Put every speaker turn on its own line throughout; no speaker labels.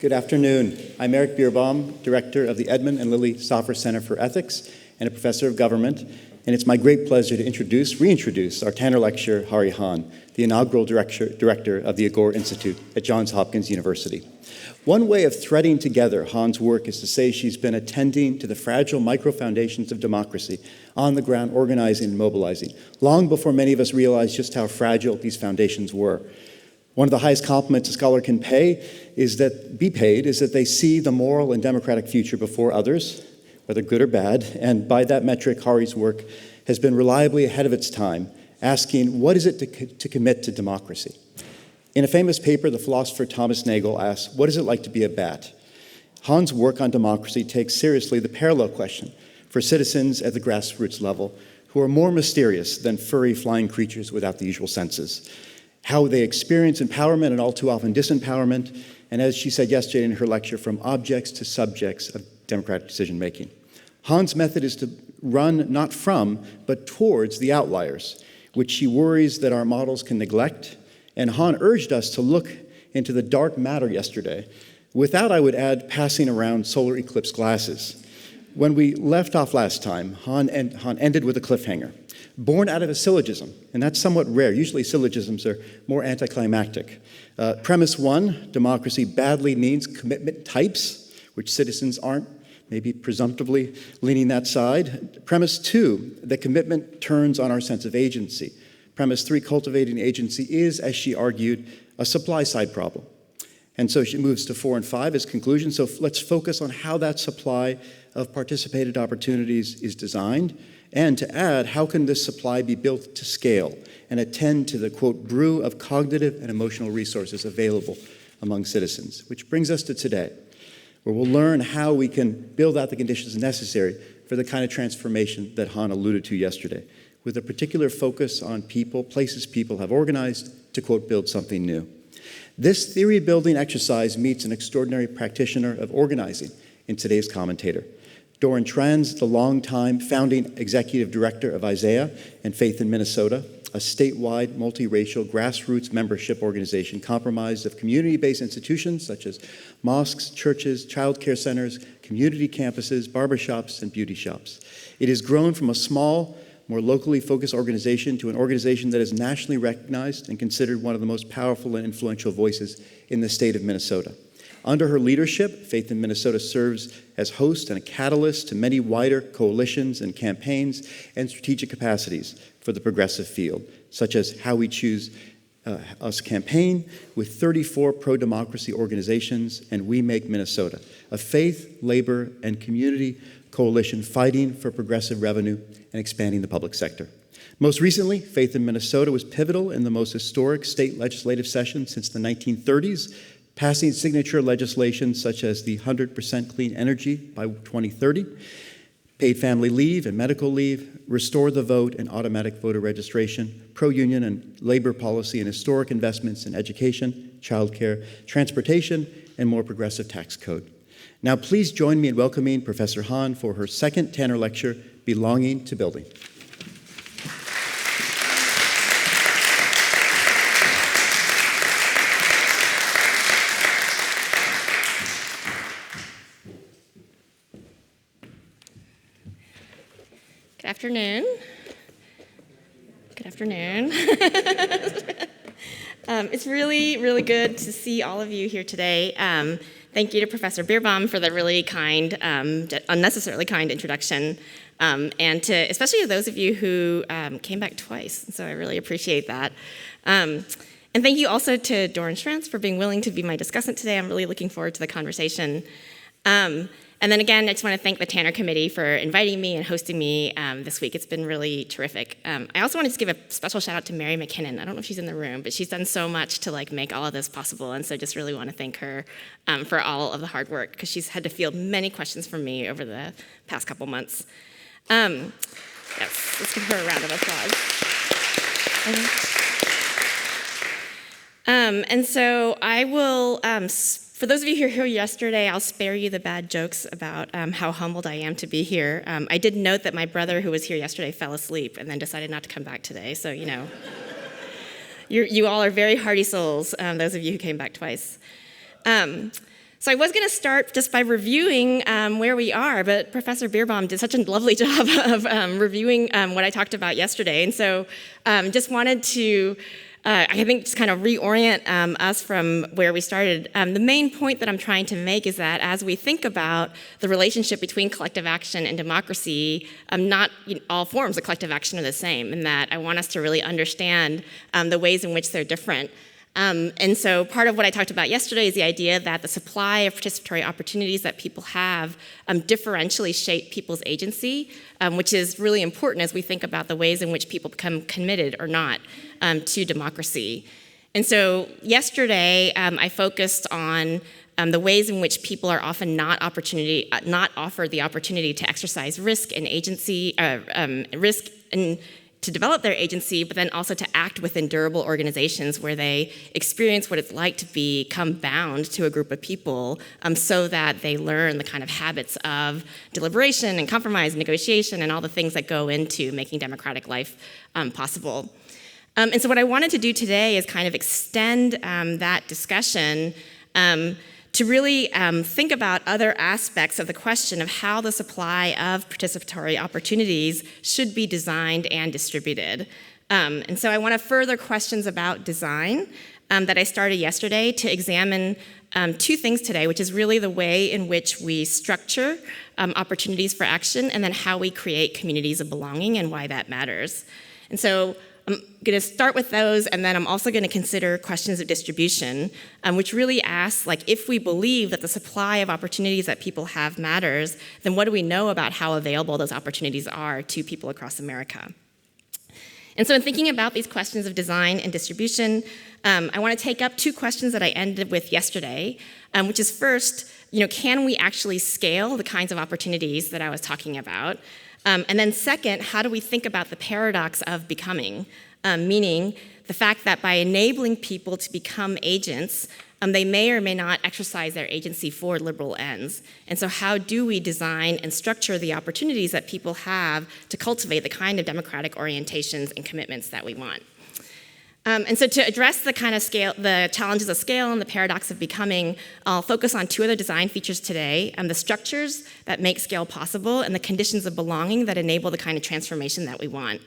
Good afternoon. I'm Eric Bierbaum, Director of the Edmund and Lily Soffer Center for Ethics and a Professor of Government, and it's my great pleasure to reintroduce our Tanner Lecturer, Hahrie Han, the inaugural director of the Agore Institute at Johns Hopkins University. One way of threading together Han's work is to say she's been attending to the fragile micro-foundations of democracy, on the ground organizing and mobilizing, long before many of us realized just how fragile these foundations were. One of the highest compliments a scholar can be paid is that they see the moral and democratic future before others, whether good or bad, and by that metric, Hahrie's work has been reliably ahead of its time, asking, what is it to commit to democracy? In a famous paper, the philosopher Thomas Nagel asks, what is it like to be a bat? Han's work on democracy takes seriously the parallel question for citizens at the grassroots level who are more mysterious than furry flying creatures without the usual senses. How they experience empowerment and all too often disempowerment, and as she said yesterday in her lecture, from objects to subjects of democratic decision-making. Han's method is to run not from, but towards the outliers, which she worries that our models can neglect, and Han urged us to look into the dark matter yesterday, without, I would add, passing around solar eclipse glasses. When we left off last time, Han ended with a cliffhanger, born out of a syllogism, and that's somewhat rare. Usually syllogisms are more anticlimactic. Premise one, democracy badly needs commitment types, which citizens aren't, maybe presumptively leaning that side. Premise two, that commitment turns on our sense of agency. Premise three, cultivating agency is, as she argued, a supply side problem. And so she moves to 4 and 5 as conclusion. So let's focus on how that supply of participated opportunities is designed, and to add, how can this supply be built to scale and attend to the, quote, brew of cognitive and emotional resources available among citizens, which brings us to today, where we'll learn how we can build out the conditions necessary for the kind of transformation that Han alluded to yesterday, with a particular focus on people, places people have organized to, quote, build something new. This theory-building exercise meets an extraordinary practitioner of organizing in today's commentator. Doran Trans, the longtime founding executive director of Isaiah and Faith in Minnesota, a statewide, multiracial, grassroots membership organization comprised of community-based institutions such as mosques, churches, child care centers, community campuses, barbershops, and beauty shops. It has grown from a small, more locally focused organization to an organization that is nationally recognized and considered one of the most powerful and influential voices in the state of Minnesota. Under her leadership, Faith in Minnesota serves as host and a catalyst to many wider coalitions and campaigns and strategic capacities for the progressive field, such as How We Choose Us campaign with 34 pro-democracy organizations and We Make Minnesota, a faith, labor, and community coalition fighting for progressive revenue and expanding the public sector. Most recently, Faith in Minnesota was pivotal in the most historic state legislative session since the 1930s, passing signature legislation such as the 100% clean energy by 2030, paid family leave and medical leave, restore the vote and automatic voter registration, pro-union and labor policy, and historic investments in education, childcare, transportation, and more progressive tax code. Now please join me in welcoming Professor Han for her second Tanner lecture, Belonging to Building.
Good afternoon. Good afternoon. It's really, really good to see all of you here today. Thank you to Professor Bierbaum for the really kind, unnecessarily kind introduction, and to especially to those of you who came back twice. So I really appreciate that. And thank you also to Doran Trans for being willing to be my discussant today. I'm really looking forward to the conversation. And then again, I just want to thank the Tanner Committee for inviting me and hosting me this week. It's been really terrific. I also wanted to give a special shout out to Mary McKinnon. I don't know if she's in the room, but she's done so much to make all of this possible. And so just really want to thank her for all of the hard work, because she's had to field many questions from me over the past couple months. Yes, let's give her a round of applause. And so I will, for those of you who were here yesterday, I'll spare you the bad jokes about how humbled I am to be here. I did note that my brother who was here yesterday fell asleep and then decided not to come back today. So, you know, you all are very hearty souls, those of you who came back twice. So I was going to start just by reviewing where we are, but Professor Beerbaum did such a lovely job of reviewing what I talked about yesterday. And so just wanted to, I think, just kind of reorient us from where we started. The main point that I'm trying to make is that as we think about the relationship between collective action and democracy, not all forms of collective action are the same, and that I want us to really understand the ways in which they're different. And so part of what I talked about yesterday is the idea that the supply of participatory opportunities that people have differentially shape people's agency, which is really important as we think about the ways in which people become committed or not to democracy. And so yesterday I focused on the ways in which people are often not offered the opportunity to exercise risk and agency, risk and to develop their agency, but then also to act within durable organizations where they experience what it's like to become bound to a group of people so that they learn the kind of habits of deliberation and compromise and negotiation and all the things that go into making democratic life possible. And so what I wanted to do today is kind of extend that discussion to really think about other aspects of the question of how the supply of participatory opportunities should be designed and distributed. And so I want to further questions about design that I started yesterday to examine two things today, which is really the way in which we structure opportunities for action and then how we create communities of belonging and why that matters. And so I'm going to start with those, and then I'm also going to consider questions of distribution, which really asks, like, if we believe that the supply of opportunities that people have matters, then what do we know about how available those opportunities are to people across America? And so in thinking about these questions of design and distribution, I want to take up two questions that I ended with yesterday, which is first, can we actually scale the kinds of opportunities that I was talking about? And then second, how do we think about the paradox of becoming? Meaning the fact that by enabling people to become agents, they may or may not exercise their agency for liberal ends. And so how do we design and structure the opportunities that people have to cultivate the kind of democratic orientations and commitments that we want? And so to address the kind of scale, the challenges of scale and the paradox of becoming, I'll focus on two other design features today, the structures that make scale possible and the conditions of belonging that enable the kind of transformation that we want.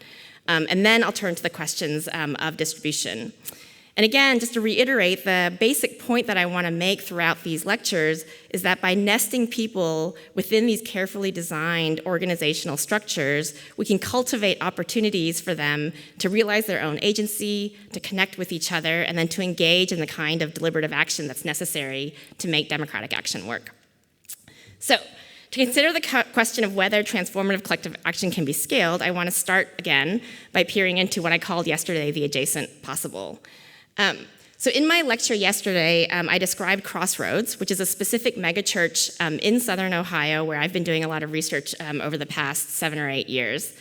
And then I'll turn to the questions of distribution. And again, just to reiterate, the basic point that I want to make throughout these lectures is that by nesting people within these carefully designed organizational structures, we can cultivate opportunities for them to realize their own agency, to connect with each other, and then to engage in the kind of deliberative action that's necessary to make democratic action work. So, to consider the question of whether transformative collective action can be scaled, I want to start again by peering into what I called yesterday the adjacent possible. So in my lecture yesterday, I described Crossroads, which is a specific megachurch in southern Ohio where I've been doing a lot of research over the past 7 or 8 years.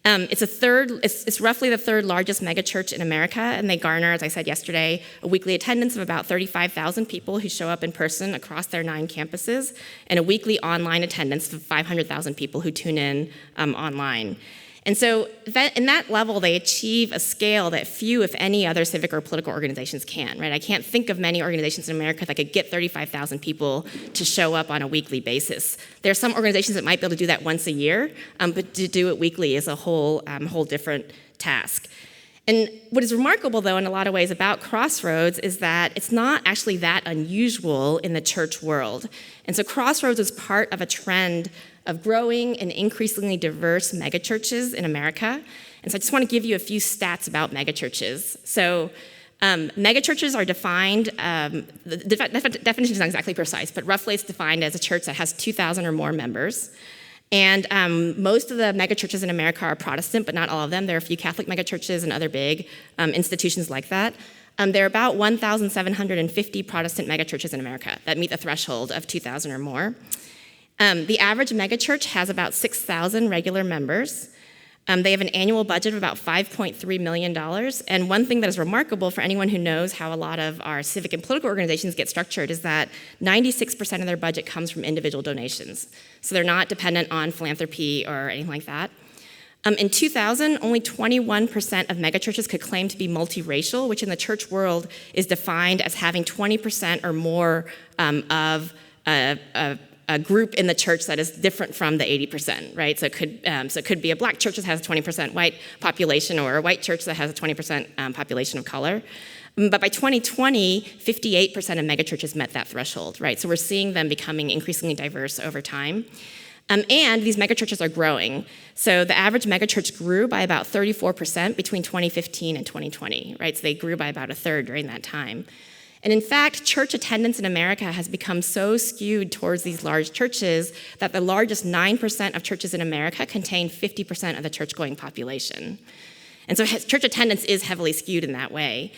It's roughly the third largest megachurch in America, and they garner, as I said yesterday, a weekly attendance of about 35,000 people who show up in person across their 9 campuses, and a weekly online attendance of 500,000 people who tune in online. And so in that level, they achieve a scale that few, if any, other civic or political organizations can, right? I can't think of many organizations in America that could get 35,000 people to show up on a weekly basis. There are some organizations that might be able to do that once a year, but to do it weekly is a whole different task. And what is remarkable, though, in a lot of ways about Crossroads is that it's not actually that unusual in the church world. And so Crossroads is part of a trend of growing and increasingly diverse megachurches in America. And so I just want to give you a few stats about megachurches. So megachurches are defined, the definition is not exactly precise, but roughly it's defined as a church that has 2,000 or more members. And most of the megachurches in America are Protestant, but not all of them. There are a few Catholic megachurches and other big institutions like that. There are about 1,750 Protestant megachurches in America that meet the threshold of 2,000 or more. The average megachurch has about 6,000 regular members. They have an annual budget of about $5.3 million. And one thing that is remarkable for anyone who knows how a lot of our civic and political organizations get structured is that 96% of their budget comes from individual donations. So they're not dependent on philanthropy or anything like that. In 2000, only 21% of megachurches could claim to be multiracial, which in the church world is defined as having 20% or more of a group in the church that is different from the 80%, right? So it could be a black church that has a 20% white population, or a white church that has a 20% population of color. But by 2020, 58% of megachurches met that threshold, right? So we're seeing them becoming increasingly diverse over time. And these megachurches are growing. So the average megachurch grew by about 34% between 2015 and 2020, right? So they grew by about a third during that time. And in fact, church attendance in America has become so skewed towards these large churches that the largest 9% of churches in America contain 50% of the church-going population. And so church attendance is heavily skewed in that way.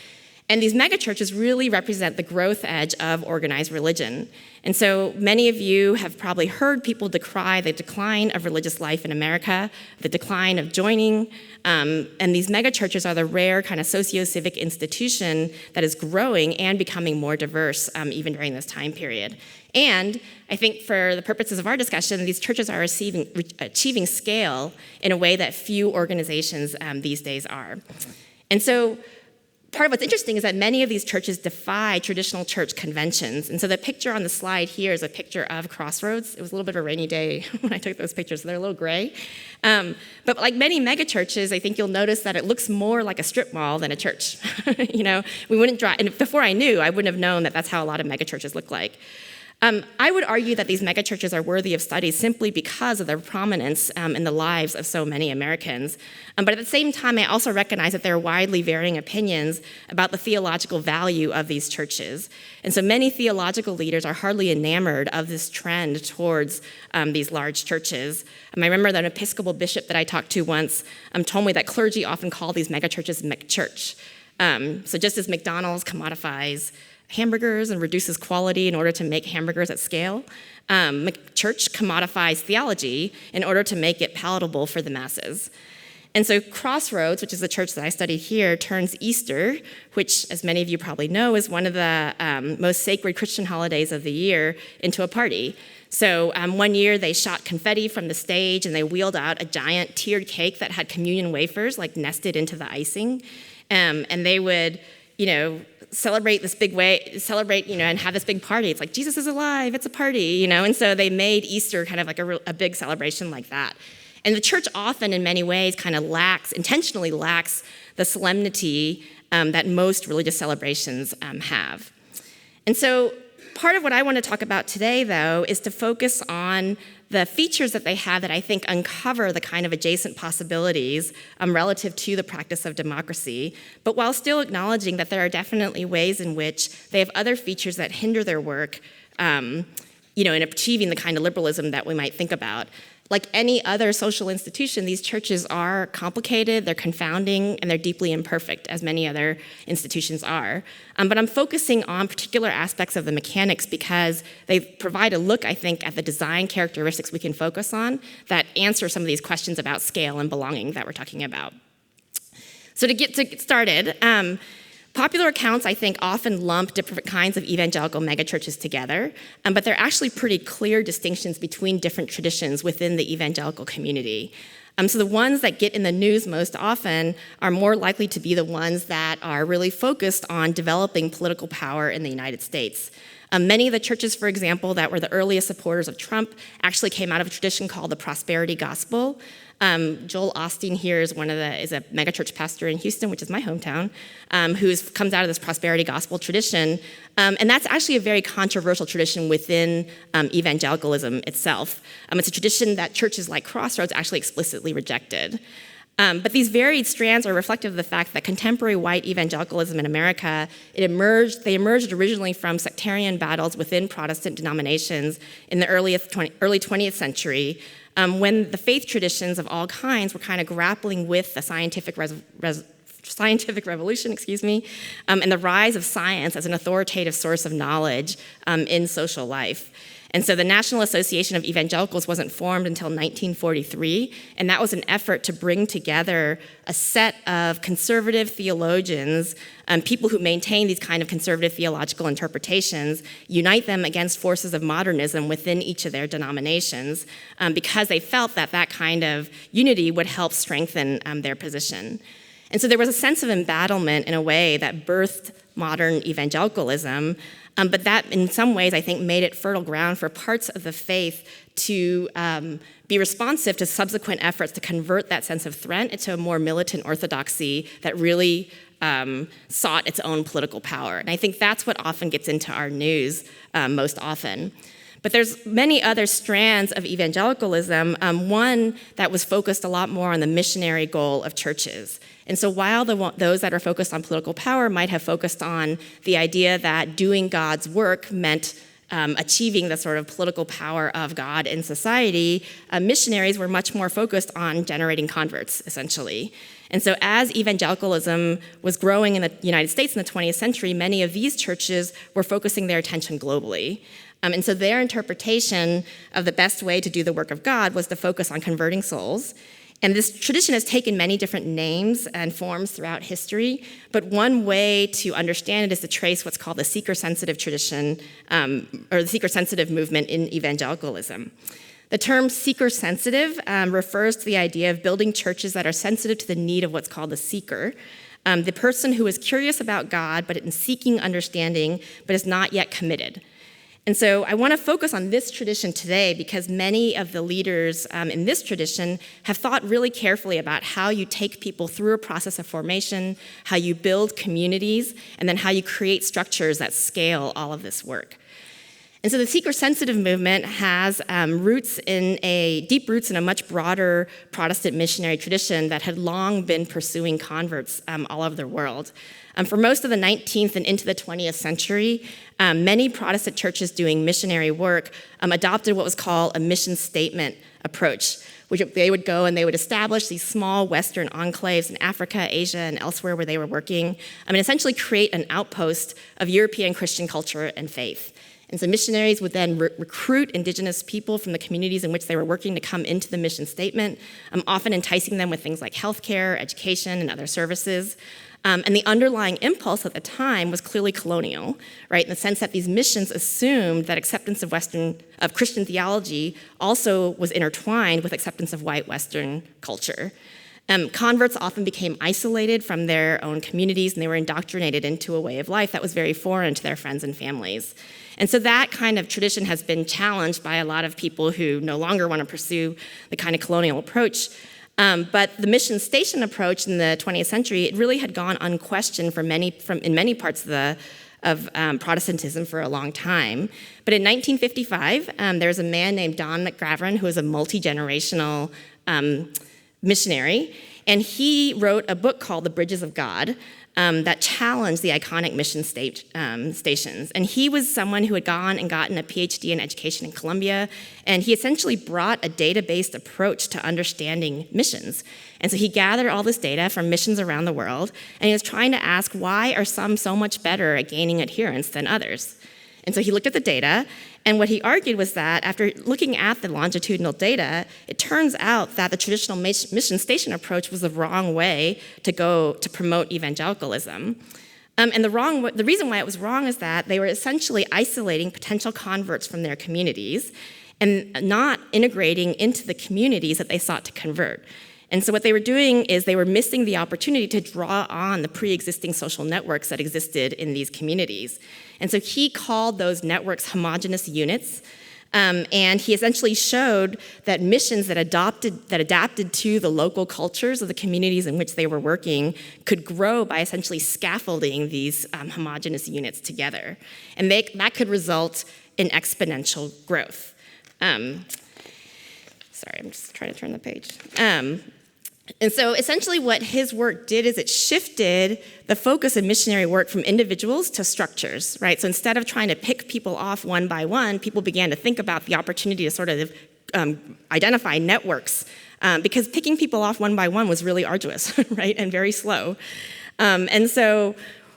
And these megachurches really represent the growth edge of organized religion. And so many of you have probably heard people decry the decline of religious life in America, the decline of joining, and these megachurches are the rare kind of socio-civic institution that is growing and becoming more diverse even during this time period. And I think for the purposes of our discussion, these churches are achieving scale in a way that few organizations these days are. And so part of what's interesting is that many of these churches defy traditional church conventions. And so the picture on the slide here is a picture of Crossroads. It was a little bit of a rainy day when I took those pictures, so they're a little gray. But like many megachurches, I think you'll notice that it looks more like a strip mall than a church. We wouldn't drive, and before I knew, I wouldn't have known that that's how a lot of megachurches look like. I would argue that these megachurches are worthy of study simply because of their prominence in the lives of so many Americans. But at the same time, I also recognize that there are widely varying opinions about the theological value of these churches. And so many theological leaders are hardly enamored of this trend towards these large churches. I remember that an Episcopal bishop that I talked to once told me that clergy often call these megachurches McChurch. So just as McDonald's commodifies hamburgers and reduces quality in order to make hamburgers at scale, church commodifies theology in order to make it palatable for the masses. And so Crossroads, which is the church that I studied here, turns Easter, which, as many of you probably know, is one of the most sacred Christian holidays of the year, into a party. So one year they shot confetti from the stage and they wheeled out a giant tiered cake that had communion wafers nested into the icing. And they would, celebrate, and have this big party. It's like, Jesus is alive, it's a party, And so they made Easter kind of like a big celebration like that. And the church often, in many ways, kind of intentionally lacks the solemnity that most religious celebrations have. And so part of what I want to talk about today, though, is to focus on the features that they have that I think uncover the kind of adjacent possibilities relative to the practice of democracy, but while still acknowledging that there are definitely ways in which they have other features that hinder their work, in achieving the kind of liberalism that we might think about. Like any other social institution, these churches are complicated, they're confounding, and they're deeply imperfect, as many other institutions are. But I'm focusing on particular aspects of the mechanics because they provide a look, I think, at the design characteristics we can focus on that answer some of these questions about scale and belonging that we're talking about. So to get started, popular accounts, I think, often lump different kinds of evangelical megachurches together, but there are actually pretty clear distinctions between different traditions within the evangelical community. So the ones that get in the news most often are more likely to be the ones that are really focused on developing political power in the United States. Many of the churches, for example, that were the earliest supporters of Trump actually came out of a tradition called the prosperity gospel. Joel Osteen here is a megachurch pastor in Houston, which is my hometown, who comes out of this prosperity gospel tradition. And that's actually a very controversial tradition within evangelicalism itself. It's a tradition that churches like Crossroads actually explicitly rejected. But these varied strands are reflective of the fact that contemporary white evangelicalism in America, they emerged originally from sectarian battles within Protestant denominations in the early 20th century, when the faith traditions of all kinds were kind of grappling with the scientific scientific revolution, and the rise of science as an authoritative source of knowledge in social life. And so the National Association of Evangelicals wasn't formed until 1943, and that was an effort to bring together a set of conservative theologians, people who maintain these kind of conservative theological interpretations, unite them against forces of modernism within each of their denominations, because they felt that that kind of unity would help strengthen their position. And so there was a sense of embattlement in a way that birthed modern evangelicalism, but that in some ways I think made it fertile ground for parts of the faith to be responsive to subsequent efforts to convert that sense of threat into a more militant orthodoxy that really sought its own political power. And I think that's what often gets into our news most often. But there's many other strands of evangelicalism, one that was focused a lot more on the missionary goal of churches. And so while those that are focused on political power might have focused on the idea that doing God's work meant achieving the sort of political power of God in society, missionaries were much more focused on generating converts, essentially. And so as evangelicalism was growing in the United States in the 20th century, many of these churches were focusing their attention globally. And so their interpretation of the best way to do the work of God was to focus on converting souls. And this tradition has taken many different names and forms throughout history, but one way to understand it is to trace what's called the seeker-sensitive tradition, or the seeker-sensitive movement in evangelicalism. The term seeker-sensitive refers to the idea of building churches that are sensitive to the need of what's called the seeker, the person who is curious about God, but in seeking understanding, but is not yet committed. And so I want to focus on this tradition today because many of the leaders in this tradition have thought really carefully about how you take people through a process of formation, how you build communities, and then how you create structures that scale all of this work. And so the seeker-sensitive movement has deep roots in a much broader Protestant missionary tradition that had long been pursuing converts all over the world. For most of the 19th and into the 20th century, many Protestant churches doing missionary work adopted what was called a mission statement approach, which they would go and they would establish these small Western enclaves in Africa, Asia, and elsewhere where they were working, and essentially create an outpost of European Christian culture and faith. And so missionaries would then recruit indigenous people from the communities in which they were working to come into the mission statement, often enticing them with things like healthcare, education, and other services. And the underlying impulse at the time was clearly colonial, right? In the sense that these missions assumed that acceptance of Christian theology also was intertwined with acceptance of white Western culture. Converts often became isolated from their own communities, and they were indoctrinated into a way of life that was very foreign to their friends and families. And so that kind of tradition has been challenged by a lot of people who no longer want to pursue the kind of colonial approach. But the mission station approach in the 20th century, it really had gone unquestioned in many parts of Protestantism for a long time. But in 1955, there was a man named Don McGavran who was a multi-generational missionary, and he wrote a book called The Bridges of God that challenged the iconic mission stations. And he was someone who had gone and gotten a PhD in education in Columbia, and he essentially brought a data-based approach to understanding missions. And so he gathered all this data from missions around the world, and he was trying to ask, why are some so much better at gaining adherence than others? And so he looked at the data, and what he argued was that after looking at the longitudinal data, it turns out that the traditional mission station approach was the wrong way to go to promote evangelicalism. And the reason why it was wrong is that they were essentially isolating potential converts from their communities and not integrating into the communities that they sought to convert. And so what they were doing is they were missing the opportunity to draw on the pre-existing social networks that existed in these communities. And so he called those networks homogeneous units, and he essentially showed that missions that adapted to the local cultures of the communities in which they were working could grow by essentially scaffolding these homogeneous units together. And that could result in exponential growth. Sorry, I'm just trying to turn the page. And so essentially what his work did is it shifted the focus of missionary work from individuals to structures, right? So instead of trying to pick people off one by one, people began to think about the opportunity to sort of identify networks because picking people off one by one was really arduous, right, and very slow. And so,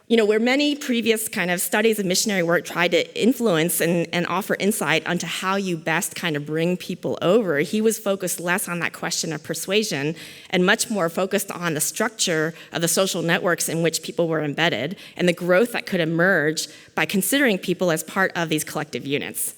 where many previous kind of studies of missionary work tried to influence and offer insight onto how you best kind of bring people over, he was focused less on that question of persuasion and much more focused on the structure of the social networks in which people were embedded and the growth that could emerge by considering people as part of these collective units.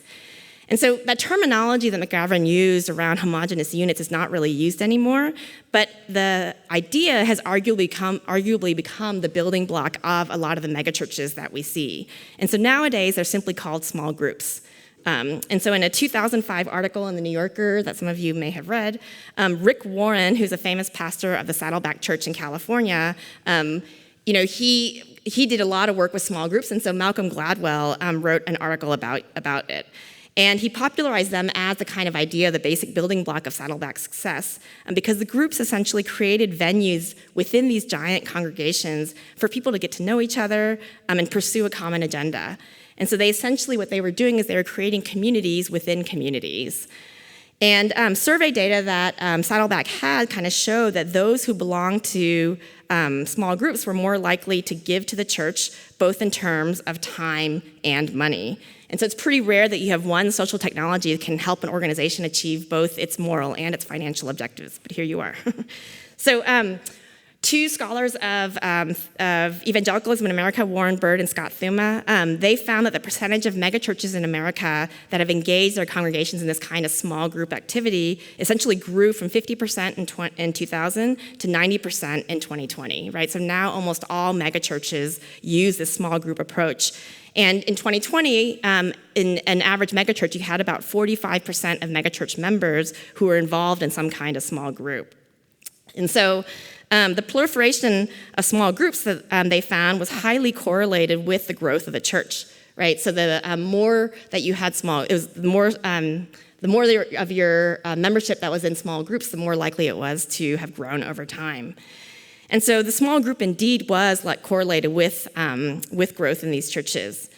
And so that terminology that McGavran used around homogenous units is not really used anymore, but the idea has arguably become the building block of a lot of the megachurches that we see. And so nowadays, they're simply called small groups. And so in a 2005 article in The New Yorker that some of you may have read, Rick Warren, who's a famous pastor of the Saddleback Church in California, he did a lot of work with small groups, and so Malcolm Gladwell wrote an article about it. And he popularized them as the kind of idea, the basic building block of Saddleback success, because the groups essentially created venues within these giant congregations for people to get to know each other and pursue a common agenda. And so what they were doing is they were creating communities within communities. And survey data that Saddleback had kind of showed that those who belonged to small groups were more likely to give to the church, both in terms of time and money. And so it's pretty rare that you have one social technology that can help an organization achieve both its moral and its financial objectives, but here you are. So two scholars of evangelicalism in America, Warren Bird and Scott Thuma, they found that the percentage of megachurches in America that have engaged their congregations in this kind of small group activity essentially grew from 50% in 2000 to 90% in 2020, right? So now almost all megachurches use this small group approach. And in 2020, in an average megachurch, you had about 45% of megachurch members who were involved in some kind of small group. And so the proliferation of small groups that they found was highly correlated with the growth of the church, right? So the more that you had the more of your membership that was in small groups, the more likely it was to have grown over time. And so the small group indeed was correlated with growth in these churches.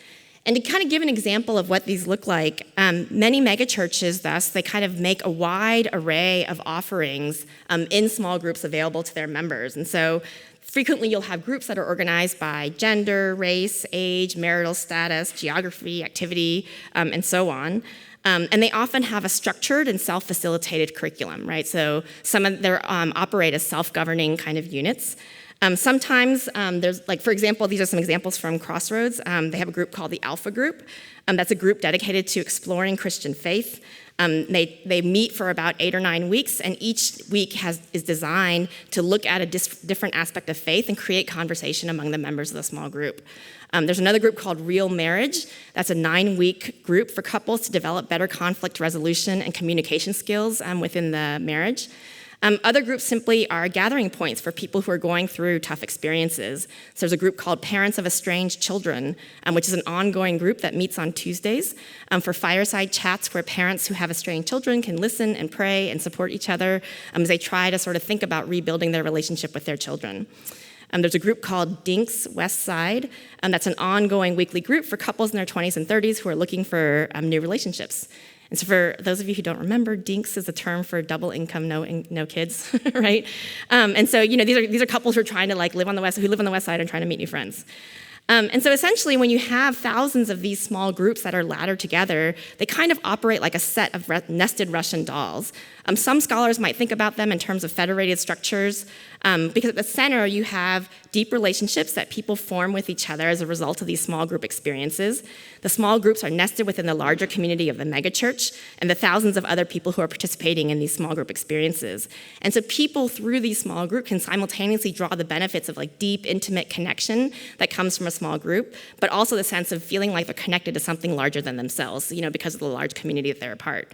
And to kind of give an example of what these look like, many megachurches, thus, they kind of make a wide array of offerings in small groups available to their members. And so frequently you'll have groups that are organized by gender, race, age, marital status, geography, activity, and so on. And they often have a structured and self-facilitated curriculum, right? So some of them operate as self-governing kind of units. Sometimes there's, for example, these are some examples from Crossroads. They have a group called the Alpha Group. That's a group dedicated to exploring Christian faith. They meet for about 8 or 9 weeks, and each week is designed to look at a different aspect of faith and create conversation among the members of the small group. There's another group called Real Marriage. That's a 9-week group for couples to develop better conflict resolution and communication skills within the marriage. Other groups simply are gathering points for people who are going through tough experiences. So there's a group called Parents of Estranged Children, which is an ongoing group that meets on Tuesdays for fireside chats where parents who have estranged children can listen and pray and support each other as they try to sort of think about rebuilding their relationship with their children. There's a group called Dinks West Side. That's an ongoing weekly group for couples in their 20s and 30s who are looking for new relationships. And so for those of you who don't remember, Dinks is a term for double income, no kids, right? And so these are couples who are trying to live on the west side and trying to meet new friends. And so essentially, when you have thousands of these small groups that are laddered together, they kind of operate like a set of nested Russian dolls. Some scholars might think about them in terms of federated structures, because at the center you have deep relationships that people form with each other as a result of these small group experiences. The small groups are nested within the larger community of the megachurch and the thousands of other people who are participating in these small group experiences. And so people through these small groups can simultaneously draw the benefits of deep, intimate connection that comes from a small group, but also the sense of feeling like they're connected to something larger than themselves, because of the large community that they're a part.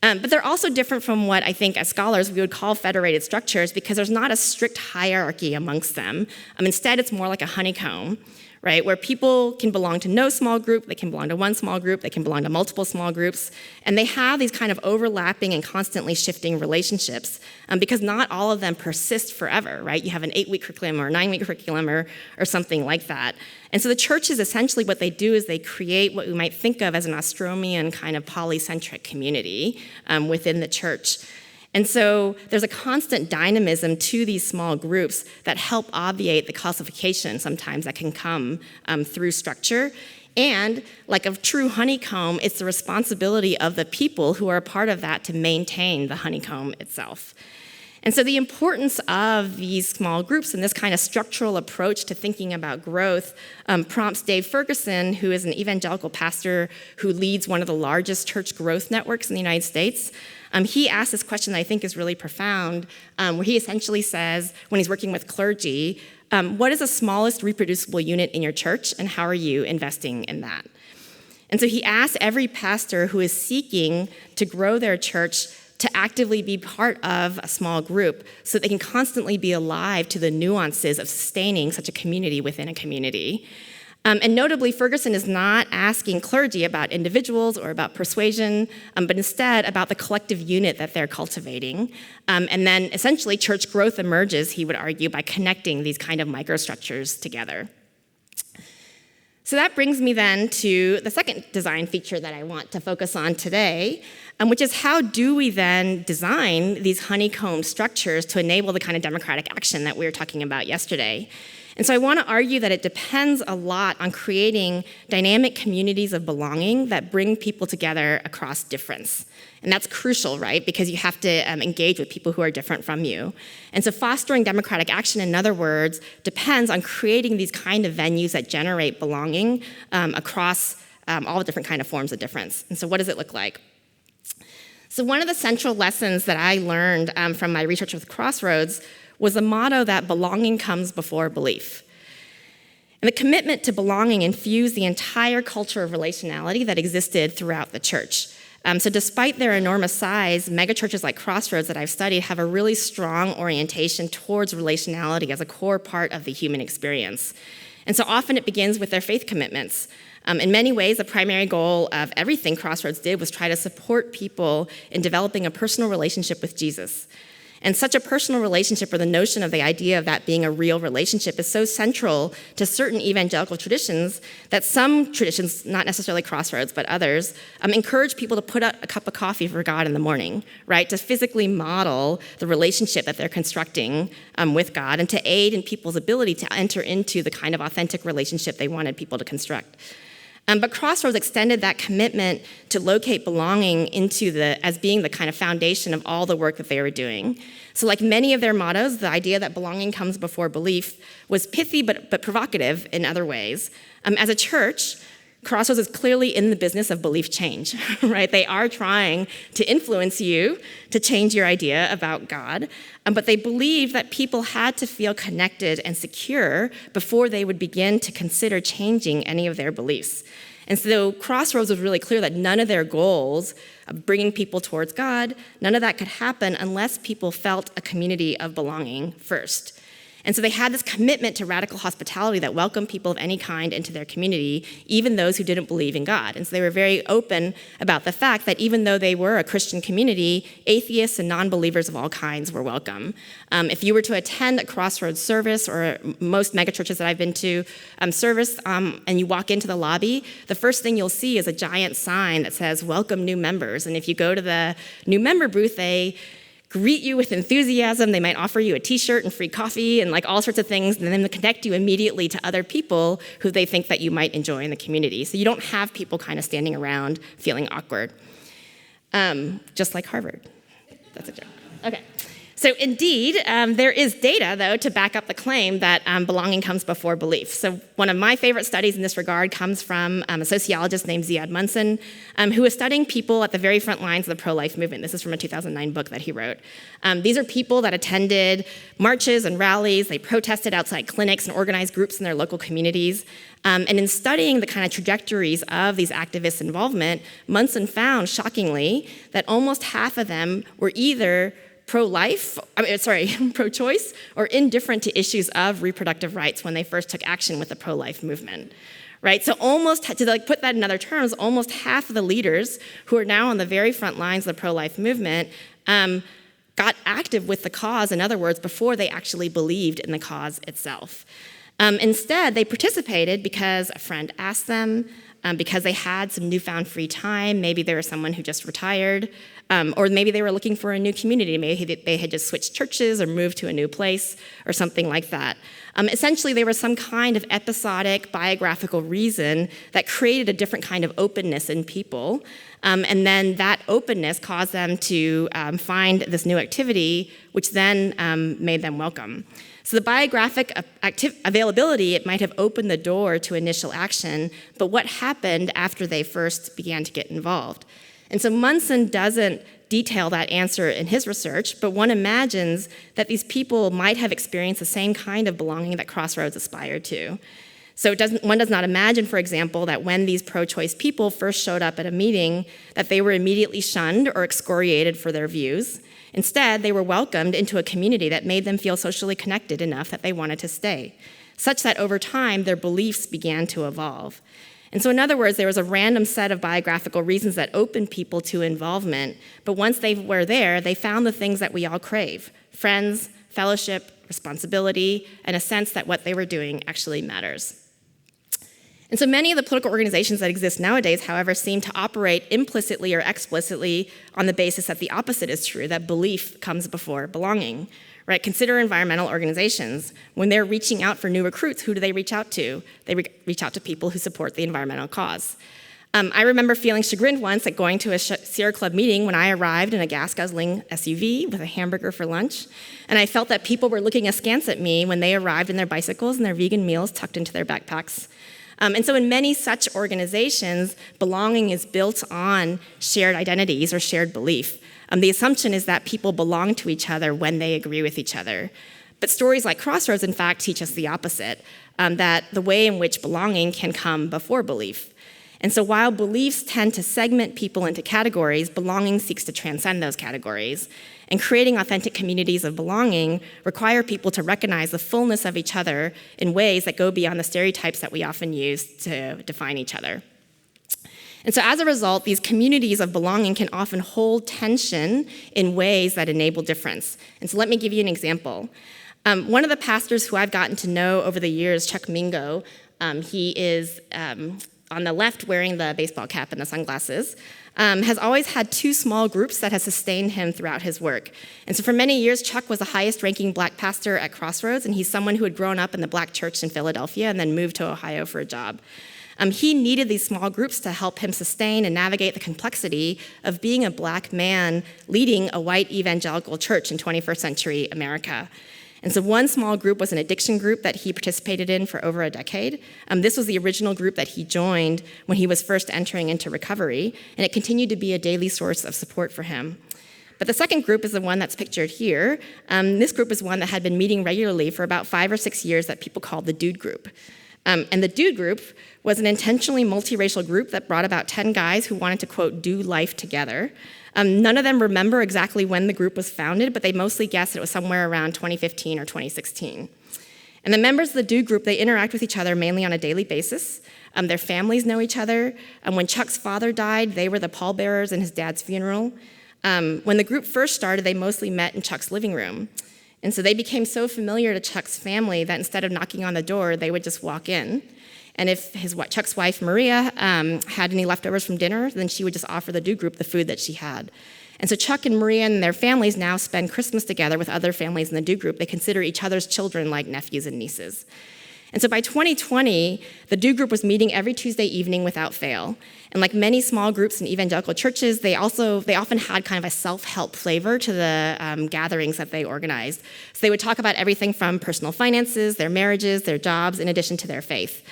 But they're also different from what I think as scholars we would call federated structures because there's not a strict hierarchy amongst them. Instead, it's more like a honeycomb, right, where people can belong to no small group, they can belong to one small group, they can belong to multiple small groups, and they have these kind of overlapping and constantly shifting relationships because not all of them persist forever, right? You have an 8-week curriculum or a 9-week curriculum or something like that. And so the churches, essentially what they do is they create what we might think of as an Ostromian kind of polycentric community within the church. And so there's a constant dynamism to these small groups that help obviate the calcification sometimes that can come through structure. And like a true honeycomb, it's the responsibility of the people who are a part of that to maintain the honeycomb itself. And so the importance of these small groups and this kind of structural approach to thinking about growth prompts Dave Ferguson, who is an evangelical pastor who leads one of the largest church growth networks in the United States. He asked this question that I think is really profound, where he essentially says, when he's working with clergy, what is the smallest reproducible unit in your church, and how are you investing in that? And so he asks every pastor who is seeking to grow their church to actively be part of a small group so they can constantly be alive to the nuances of sustaining such a community within a community. And notably, Ferguson is not asking clergy about individuals or about persuasion, but instead about the collective unit that they're cultivating. And then essentially church growth emerges, he would argue, by connecting these kind of microstructures together. So that brings me then to the second design feature that I want to focus on today, which is how do we then design these honeycomb structures to enable the kind of democratic action that we were talking about yesterday. And so I want to argue that it depends a lot on creating dynamic communities of belonging that bring people together across difference. And that's crucial, right? Because you have to engage with people who are different from you. And so fostering democratic action, in other words, depends on creating these kind of venues that generate belonging across all the different kind of forms of difference. And so what does it look like? So one of the central lessons that I learned from my research with Crossroads was the motto that belonging comes before belief. And the commitment to belonging infused the entire culture of relationality that existed throughout the church. So despite their enormous size, megachurches like Crossroads that I've studied have a really strong orientation towards relationality as a core part of the human experience. And so often it begins with their faith commitments. In many ways, the primary goal of everything Crossroads did was try to support people in developing a personal relationship with Jesus. And such a personal relationship, or the notion of the idea of that being a real relationship, is so central to certain evangelical traditions that some traditions, not necessarily Crossroads, but others, encourage people to put out a cup of coffee for God in the morning, right? To physically model the relationship that they're constructing with God and to aid in people's ability to enter into the kind of authentic relationship they wanted people to construct. But Crossroads extended that commitment to locate belonging as being the kind of foundation of all the work that they were doing. So like many of their mottos, the idea that belonging comes before belief was pithy but provocative in other ways. As a church, Crossroads is clearly in the business of belief change, right? They are trying to influence you to change your idea about God, but they believed that people had to feel connected and secure before they would begin to consider changing any of their beliefs. And so Crossroads was really clear that none of their goals of bringing people towards God, none of that could happen unless people felt a community of belonging first. And so they had this commitment to radical hospitality that welcomed people of any kind into their community, even those who didn't believe in God. And so they were very open about the fact that even though they were a Christian community, atheists and non-believers of all kinds were welcome. If you were to attend a Crossroads service, or most megachurches that I've been to service, and you walk into the lobby, the first thing you'll see is a giant sign that says, "Welcome new members." And if you go to the new member booth, they greet you with enthusiasm. They might offer you a t-shirt and free coffee and like all sorts of things, and then they connect you immediately to other people who they think that you might enjoy in the community. So you don't have people kind of standing around feeling awkward. Just like Harvard. That's a joke. Okay. So indeed, there is data, though, to back up the claim that belonging comes before belief. So one of my favorite studies in this regard comes from a sociologist named Ziad Munson, who was studying people at the very front lines of the pro-life movement. This is from a 2009 book that he wrote. These are people that attended marches and rallies. They protested outside clinics and organized groups in their local communities. And in studying the kind of trajectories of these activists' involvement, Munson found, shockingly, that almost half of them were either pro-choice, or indifferent to issues of reproductive rights when they first took action with the pro-life movement, right? So almost, to put that in other terms, almost half of the leaders who are now on the very front lines of the pro-life movement got active with the cause, in other words, before they actually believed in the cause itself. Instead, they participated because a friend asked them, because they had some newfound free time. Maybe they were someone who just retired, or maybe they were looking for a new community. Maybe they had just switched churches or moved to a new place or something like that. Essentially, there was some kind of episodic biographical reason that created a different kind of openness in people. And then that openness caused them to find this new activity, which then made them welcome. So the biographic availability, it might have opened the door to initial action, but what happened after they first began to get involved? And so Munson doesn't detail that answer in his research, but one imagines that these people might have experienced the same kind of belonging that Crossroads aspired to. So one does not imagine, for example, that when these pro-choice people first showed up at a meeting, that they were immediately shunned or excoriated for their views. Instead, they were welcomed into a community that made them feel socially connected enough that they wanted to stay, such that over time, their beliefs began to evolve. And so in other words, there was a random set of biographical reasons that opened people to involvement, but once they were there, they found the things that we all crave: friends, fellowship, responsibility, and a sense that what they were doing actually matters. And so many of the political organizations that exist nowadays, however, seem to operate implicitly or explicitly on the basis that the opposite is true, that belief comes before belonging. Right? Consider environmental organizations. When they're reaching out for new recruits, who do they reach out to? They reach out to people who support the environmental cause. I remember feeling chagrined once at going to a Sierra Club meeting when I arrived in a gas-guzzling SUV with a hamburger for lunch, and I felt that people were looking askance at me when they arrived in their bicycles and their vegan meals tucked into their backpacks. And so in many such organizations, belonging is built on shared identities or shared belief. The assumption is that people belong to each other when they agree with each other. But stories like Crossroads, in fact, teach us the opposite, that the way in which belonging can come before belief. And so while beliefs tend to segment people into categories, belonging seeks to transcend those categories. And creating authentic communities of belonging require people to recognize the fullness of each other in ways that go beyond the stereotypes that we often use to define each other. And so as a result, these communities of belonging can often hold tension in ways that enable difference. And so let me give you an example. One of the pastors who I've gotten to know over the years, Chuck Mingo, he is on the left wearing the baseball cap and the sunglasses, has always had two small groups that have sustained him throughout his work. And so for many years, Chuck was the highest ranking black pastor at Crossroads, and he's someone who had grown up in the black church in Philadelphia and then moved to Ohio for a job. He needed these small groups to help him sustain and navigate the complexity of being a black man leading a white evangelical church in 21st century America. And so one small group was an addiction group that he participated in for over a decade. This was the original group that he joined when he was first entering into recovery, and it continued to be a daily source of support for him. But the second group is the one that's pictured here. This group is one that had been meeting regularly for about 5 or 6 years that people called the Dude Group. And the Dude Group was an intentionally multiracial group that brought about 10 guys who wanted to, quote, do life together. None of them remember exactly when the group was founded, but they mostly guess it was somewhere around 2015 or 2016. And the members of the Dude Group, they interact with each other mainly on a daily basis. Their families know each other. When Chuck's father died, they were the pallbearers in his dad's funeral. When the group first started, they mostly met in Chuck's living room. And so they became so familiar to Chuck's family that instead of knocking on the door, they would just walk in. And if Chuck's wife, Maria, had any leftovers from dinner, then she would just offer the Dude Group the food that she had. And so Chuck and Maria and their families now spend Christmas together with other families in the Dude Group. They consider each other's children like nephews and nieces. And so by 2020, the Dude Group was meeting every Tuesday evening without fail. And like many small groups in evangelical churches, they often had kind of a self-help flavor to the gatherings that they organized. So they would talk about everything from personal finances, their marriages, their jobs, in addition to their faith.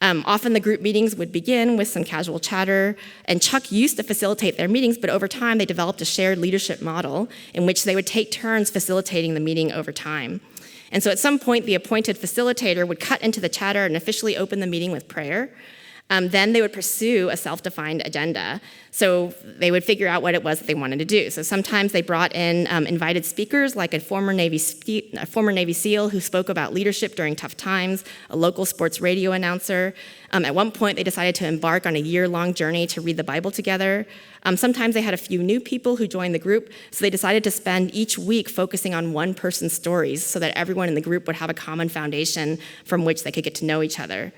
Often the group meetings would begin with some casual chatter, and Chuck used to facilitate their meetings, but over time they developed a shared leadership model in which they would take turns facilitating the meeting over time. And so at some point, the appointed facilitator would cut into the chatter and officially open the meeting with prayer. Then they would pursue a self-defined agenda. So they would figure out what it was that they wanted to do. So sometimes they brought in invited speakers, like a former Navy SEAL who spoke about leadership during tough times, a local sports radio announcer. At one point, they decided to embark on a year-long journey to read the Bible together. Sometimes they had a few new people who joined the group, so they decided to spend each week focusing on one person's stories so that everyone in the group would have a common foundation from which they could get to know each other.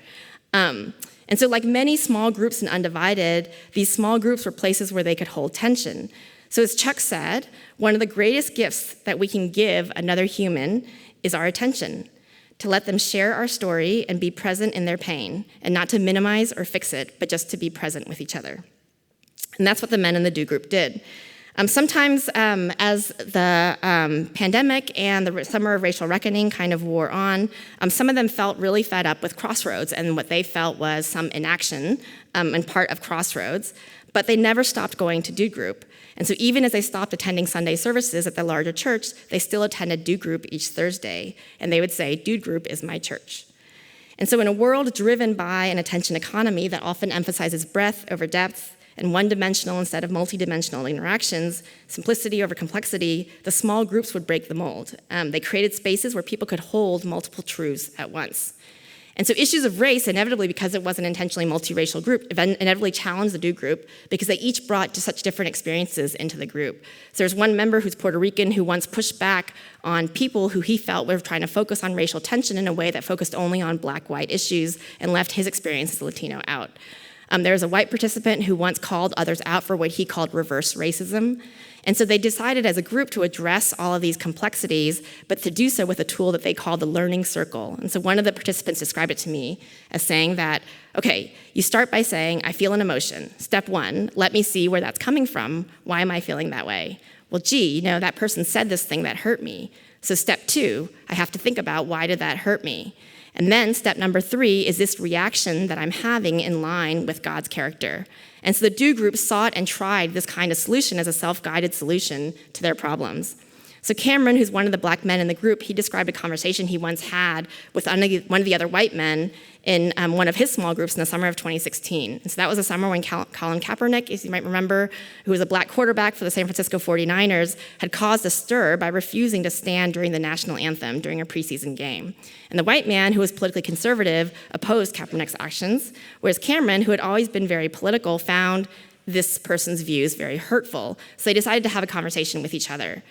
And so like many small groups in Undivided, these small groups were places where they could hold tension. So as Chuck said, one of the greatest gifts that we can give another human is our attention, to let them share our story and be present in their pain, and not to minimize or fix it, but just to be present with each other. And that's what the men in the Do group did. Sometimes as the pandemic and the summer of racial reckoning kind of wore on, some of them felt really fed up with Crossroads and what they felt was some inaction and part of Crossroads, but they never stopped going to Do group. And so even as they stopped attending Sunday services at the larger church, they still attended Do group each Thursday, and they would say, Do group is my church. And so in a world driven by an attention economy that often emphasizes breadth over depth, and one-dimensional instead of multidimensional interactions, simplicity over complexity, the small groups would break the mold. They created spaces where people could hold multiple truths at once. And so issues of race, inevitably, because it was an intentionally multiracial group, inevitably challenged the Do group because they each brought just such different experiences into the group. So there's one member who's Puerto Rican who once pushed back on people who he felt were trying to focus on racial tension in a way that focused only on black-white issues and left his experience as a Latino out. There was a white participant who once called others out for what he called reverse racism. And so they decided as a group to address all of these complexities, but to do so with a tool that they called the learning circle. And so one of the participants described it to me as saying that, okay, you start by saying, I feel an emotion. Step one, let me see where that's coming from. Why am I feeling that way? Well, gee, that person said this thing that hurt me. So step two, I have to think about why did that hurt me? And then step number 3 is this reaction that I'm having in line with God's character. And so the Do group sought and tried this kind of solution as a self-guided solution to their problems. So Cameron, who's one of the black men in the group, he described a conversation he once had with one of the other white men in one of his small groups in the summer of 2016. And so that was a summer when Colin Kaepernick, as you might remember, who was a black quarterback for the San Francisco 49ers, had caused a stir by refusing to stand during the national anthem during a preseason game. And the white man, who was politically conservative, opposed Kaepernick's actions, whereas Cameron, who had always been very political, found this person's views very hurtful. So they decided to have a conversation with each other.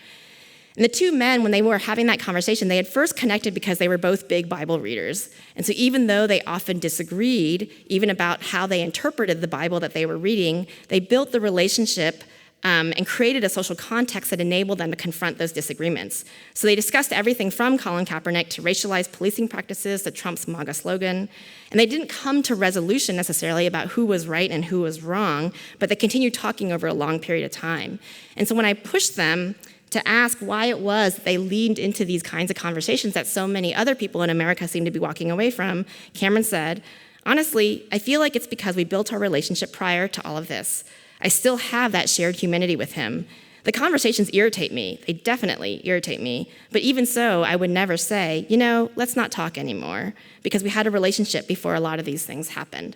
And the two men, when they were having that conversation, they had first connected because they were both big Bible readers. And so even though they often disagreed, even about how they interpreted the Bible that they were reading, they built the relationship and created a social context that enabled them to confront those disagreements. So they discussed everything from Colin Kaepernick to racialized policing practices to Trump's MAGA slogan. And they didn't come to resolution necessarily about who was right and who was wrong, but they continued talking over a long period of time. And so when I pushed them to ask why it was they leaned into these kinds of conversations that so many other people in America seem to be walking away from, Cameron said, honestly, I feel like it's because we built our relationship prior to all of this. I still have that shared humanity with him. The conversations irritate me. They definitely irritate me. But even so, I would never say, let's not talk anymore, because we had a relationship before a lot of these things happened.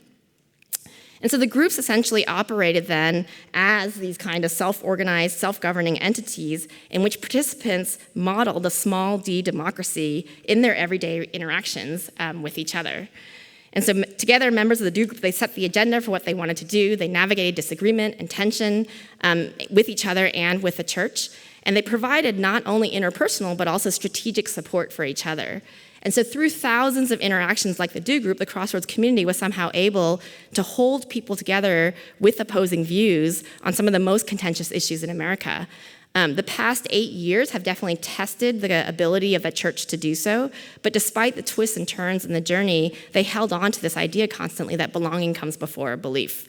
And so the groups essentially operated then as these kind of self-organized, self-governing entities in which participants modeled a small d democracy in their everyday interactions with each other. And so together, members of the Do group, they set the agenda for what they wanted to do. They navigated disagreement and tension with each other and with the church. And they provided not only interpersonal, but also strategic support for each other. And so through thousands of interactions like the Do group, the Crossroads community was somehow able to hold people together with opposing views on some of the most contentious issues in America. The past 8 years have definitely tested the ability of the church to do so, but despite the twists and turns in the journey, they held on to this idea constantly that belonging comes before belief.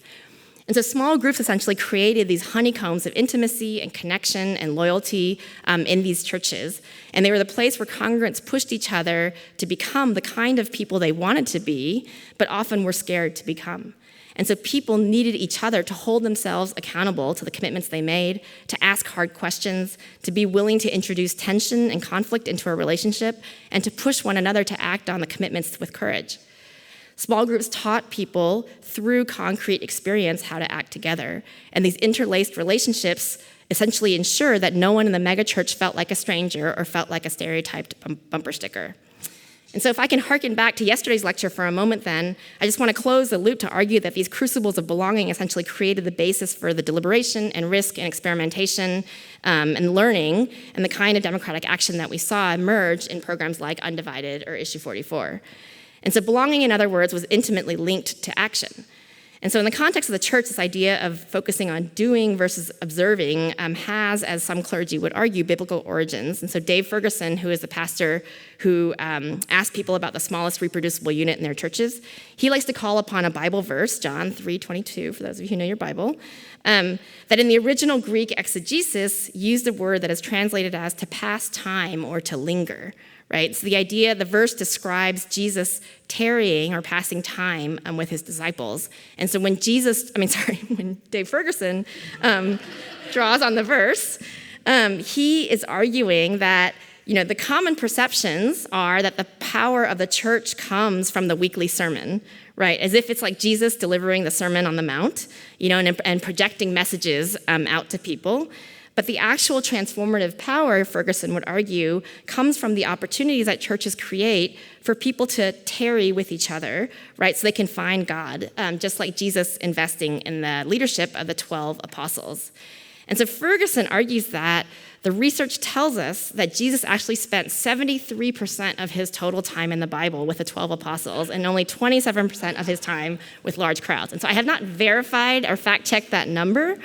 And so small groups essentially created these honeycombs of intimacy and connection and loyalty in these churches. And they were the place where congregants pushed each other to become the kind of people they wanted to be, but often were scared to become. And so people needed each other to hold themselves accountable to the commitments they made, to ask hard questions, to be willing to introduce tension and conflict into a relationship, and to push one another to act on the commitments with courage. Small groups taught people through concrete experience how to act together. And these interlaced relationships essentially ensure that no one in the megachurch felt like a stranger or felt like a stereotyped bumper sticker. And so if I can harken back to yesterday's lecture for a moment then, I just want to close the loop to argue that these crucibles of belonging essentially created the basis for the deliberation and risk and experimentation and learning and the kind of democratic action that we saw emerge in programs like Undivided or Issue 44. And so belonging, in other words, was intimately linked to action. And so in the context of the church, this idea of focusing on doing versus observing has, as some clergy would argue, biblical origins. And so Dave Ferguson, who is the pastor who asked people about the smallest reproducible unit in their churches, he likes to call upon a Bible verse, John 3:22, for those of you who know your Bible, that in the original Greek exegesis used a word that is translated as to pass time or to linger. Right? So the verse describes Jesus tarrying or passing time with his disciples. And so when Dave Ferguson draws on the verse, he is arguing that, the common perceptions are that the power of the church comes from the weekly sermon, right? As if it's like Jesus delivering the Sermon on the Mount, and projecting messages out to people. But the actual transformative power, Ferguson would argue, comes from the opportunities that churches create for people to tarry with each other, right, so they can find God, just like Jesus investing in the leadership of the 12 apostles. And so Ferguson argues that the research tells us that Jesus actually spent 73% of his total time in the Bible with the 12 apostles and only 27% of his time with large crowds. And so I have not verified or fact-checked that number,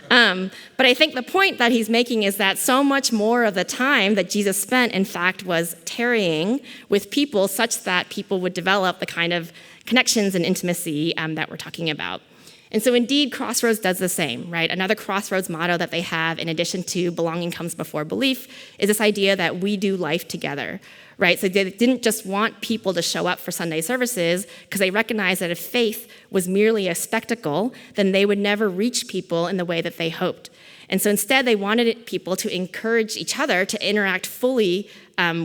but I think the point that he's making is that so much more of the time that Jesus spent, in fact, was tarrying with people such that people would develop the kind of connections and intimacy that we're talking about. And so indeed, Crossroads does the same, right? Another Crossroads motto that they have, in addition to belonging comes before belief, is this idea that we do life together, right? So they didn't just want people to show up for Sunday services because they recognized that if faith was merely a spectacle, then they would never reach people in the way that they hoped. And so instead, they wanted people to encourage each other to interact fully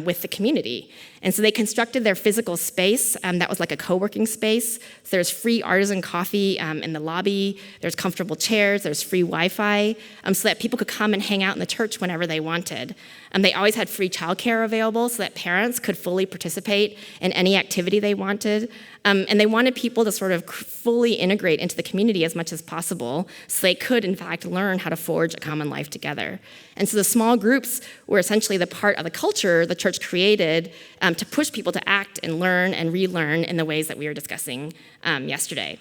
with the community. And so they constructed their physical space that was like a co-working space. So there's free artisan coffee in the lobby, there's comfortable chairs, there's free Wi-Fi, so that people could come and hang out in the church whenever they wanted. They always had free childcare available so that parents could fully participate in any activity they wanted. And they wanted people to sort of fully integrate into the community as much as possible so they could, in fact, learn how to forge a common life together. And so the small groups were essentially the part of the culture the church created to push people to act and learn and relearn in the ways that we were discussing yesterday.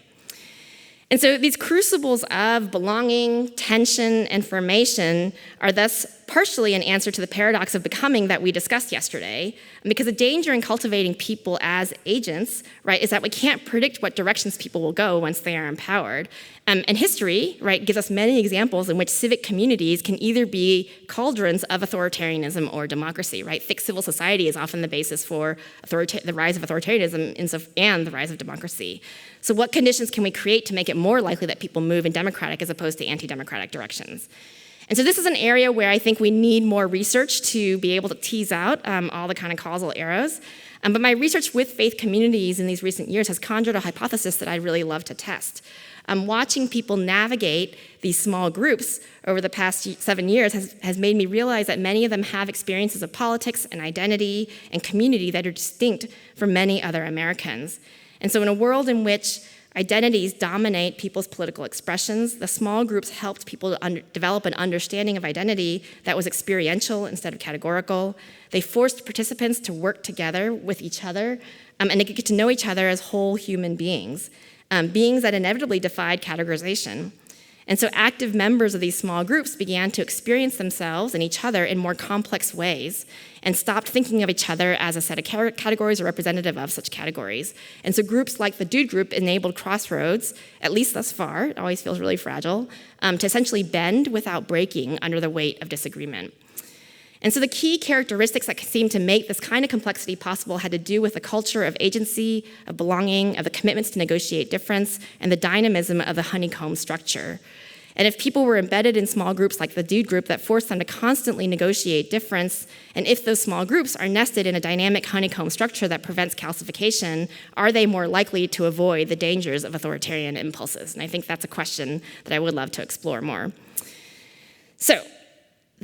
And so these crucibles of belonging, tension, and formation are thus partially an answer to the paradox of becoming that we discussed yesterday. Because the danger in cultivating people as agents, right, is that we can't predict what directions people will go once they are empowered. And history, right, gives us many examples in which civic communities can either be cauldrons of authoritarianism or democracy, right? Thick civil society is often the basis for the rise of authoritarianism and the rise of democracy. So what conditions can we create to make it more likely that people move in democratic as opposed to anti-democratic directions? And so this is an area where I think we need more research to be able to tease out all the kind of causal arrows. But my research with faith communities in these recent years has conjured a hypothesis that I'd really love to test. Watching people navigate these small groups over the past 7 years has made me realize that many of them have experiences of politics and identity and community that are distinct from many other Americans. And so in a world in which identities dominate people's political expressions, the small groups helped people to develop an understanding of identity that was experiential instead of categorical. They forced participants to work together with each other and to get to know each other as whole human beings, beings that inevitably defied categorization. And so active members of these small groups began to experience themselves and each other in more complex ways and stopped thinking of each other as a set of categories or representative of such categories. And so groups like the Dude Group enabled Crossroads, at least thus far, it always feels really fragile, to essentially bend without breaking under the weight of disagreement. And so the key characteristics that seemed to make this kind of complexity possible had to do with the culture of agency, of belonging, of the commitments to negotiate difference, and the dynamism of the honeycomb structure. And if people were embedded in small groups like the Dude Group that forced them to constantly negotiate difference, and if those small groups are nested in a dynamic honeycomb structure that prevents calcification, are they more likely to avoid the dangers of authoritarian impulses? And I think that's a question that I would love to explore more. So,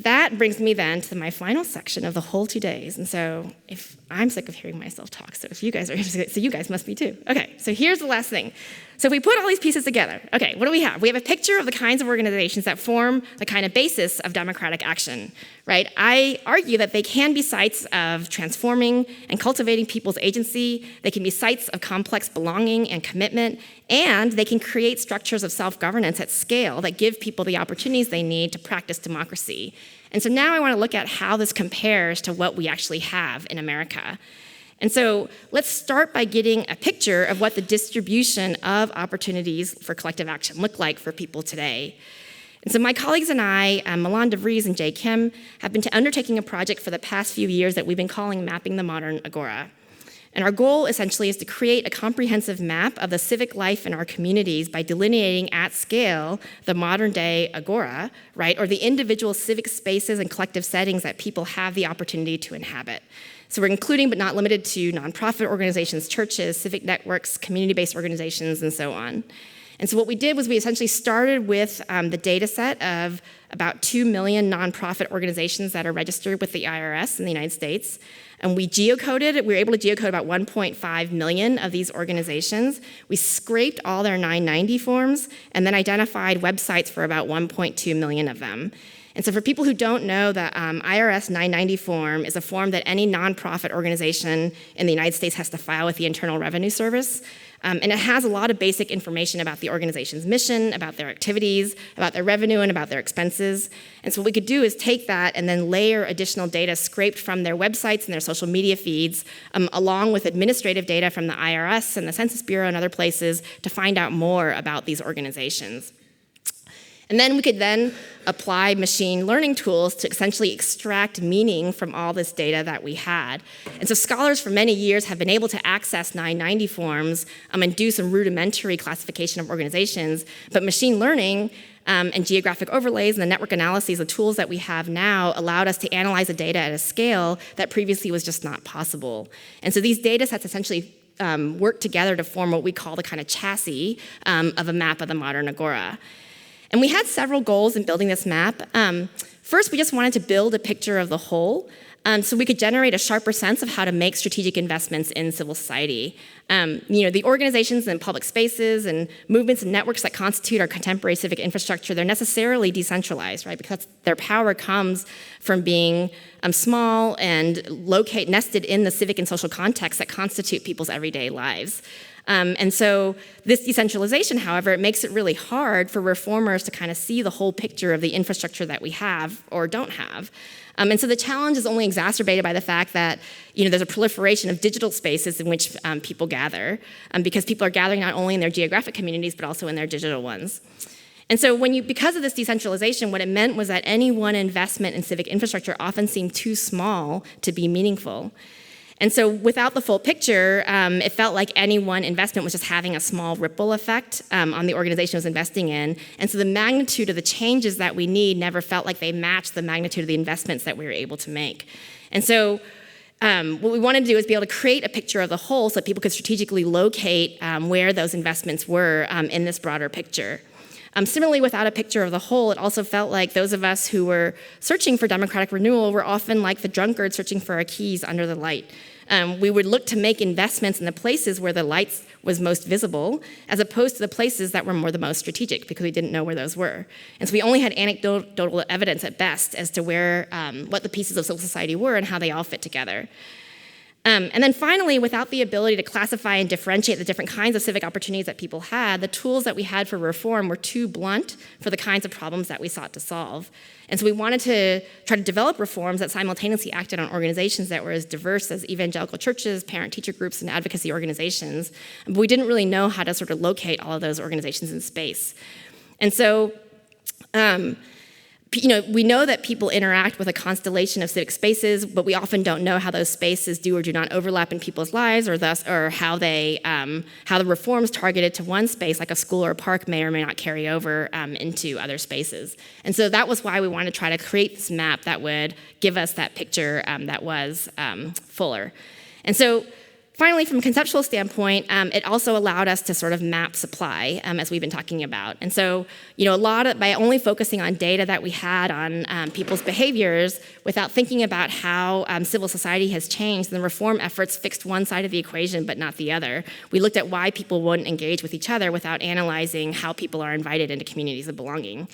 that brings me then to my final section of the whole 2 days. And so if I'm sick of hearing myself talk, so if you guys are interested, so you guys must be too. Okay, so here's the last thing. So if we put all these pieces together, okay, what do we have? We have a picture of the kinds of organizations that form the kind of basis of democratic action, right? I argue that they can be sites of transforming and cultivating people's agency. They can be sites of complex belonging and commitment, and they can create structures of self-governance at scale that give people the opportunities they need to practice democracy. And so now I want to look at how this compares to what we actually have in America. And so let's start by getting a picture of what the distribution of opportunities for collective action look like for people today. And so my colleagues and I, Milan DeVries and Jay Kim, have been undertaking a project for the past few years that we've been calling Mapping the Modern Agora. And our goal essentially is to create a comprehensive map of the civic life in our communities by delineating at scale the modern day agora, right, or the individual civic spaces and collective settings that people have the opportunity to inhabit. So we're including but not limited to nonprofit organizations, churches, civic networks, community-based organizations, and so on. And so what we did was we essentially started with the data set of about 2 million nonprofit organizations that are registered with the IRS in the United States. And we were able to geocode about 1.5 million of these organizations. We scraped all their 990 forms and then identified websites for about 1.2 million of them. And so for people who don't know, the IRS 990 form is a form that any nonprofit organization in the United States has to file with the Internal Revenue Service. And it has a lot of basic information about the organization's mission, about their activities, about their revenue, and about their expenses. And so what we could do is take that and then layer additional data scraped from their websites and their social media feeds, along with administrative data from the IRS and the Census Bureau and other places to find out more about these organizations. And then we could then apply machine learning tools to essentially extract meaning from all this data that we had. And so scholars for many years have been able to access 990 forms and do some rudimentary classification of organizations, but machine learning and geographic overlays and the network analyses, the tools that we have now, allowed us to analyze the data at a scale that previously was just not possible. And so these data sets essentially work together to form what we call the kind of chassis of a map of the modern agora. And we had several goals in building this map. First, we just wanted to build a picture of the whole so we could generate a sharper sense of how to make strategic investments in civil society. The organizations and public spaces and movements and networks that constitute our contemporary civic infrastructure, they're necessarily decentralized, right? Because their power comes from being small and nested in the civic and social context that constitute people's everyday lives. And so this decentralization, however, it makes it really hard for reformers to kind of see the whole picture of the infrastructure that we have or don't have. And so the challenge is only exacerbated by the fact that there's a proliferation of digital spaces in which people gather, because people are gathering not only in their geographic communities but also in their digital ones. And so because of this decentralization, what it meant was that any one investment in civic infrastructure often seemed too small to be meaningful. And so without the full picture, it felt like any one investment was just having a small ripple effect on the organization it was investing in. And so the magnitude of the changes that we need never felt like they matched the magnitude of the investments that we were able to make. And so what we wanted to do is be able to create a picture of the whole so that people could strategically locate where those investments were in this broader picture. Similarly, without a picture of the whole, it also felt like those of us who were searching for democratic renewal were often like the drunkard searching for our keys under the light. We would look to make investments in the places where the light was most visible, as opposed to the places that were the most strategic, because we didn't know where those were. And so we only had anecdotal evidence at best as to what the pieces of civil society were and how they all fit together. And then finally, without the ability to classify and differentiate the different kinds of civic opportunities that people had, the tools that we had for reform were too blunt for the kinds of problems that we sought to solve. And so we wanted to try to develop reforms that simultaneously acted on organizations that were as diverse as evangelical churches, parent-teacher groups, and advocacy organizations. But we didn't really know how to sort of locate all of those organizations in space. And so we know that people interact with a constellation of civic spaces, but we often don't know how those spaces do or do not overlap in people's lives, or how the reforms targeted to one space, like a school or a park, may or may not carry over into other spaces. And so that was why we wanted to try to create this map that would give us that picture that was fuller. And so Finally, from a conceptual standpoint, it also allowed us to sort of map supply, as we've been talking about. And so, by only focusing on data that we had on people's behaviors without thinking about how civil society has changed, the reform efforts fixed one side of the equation but not the other. We looked at why people wouldn't engage with each other without analyzing how people are invited into communities of belonging.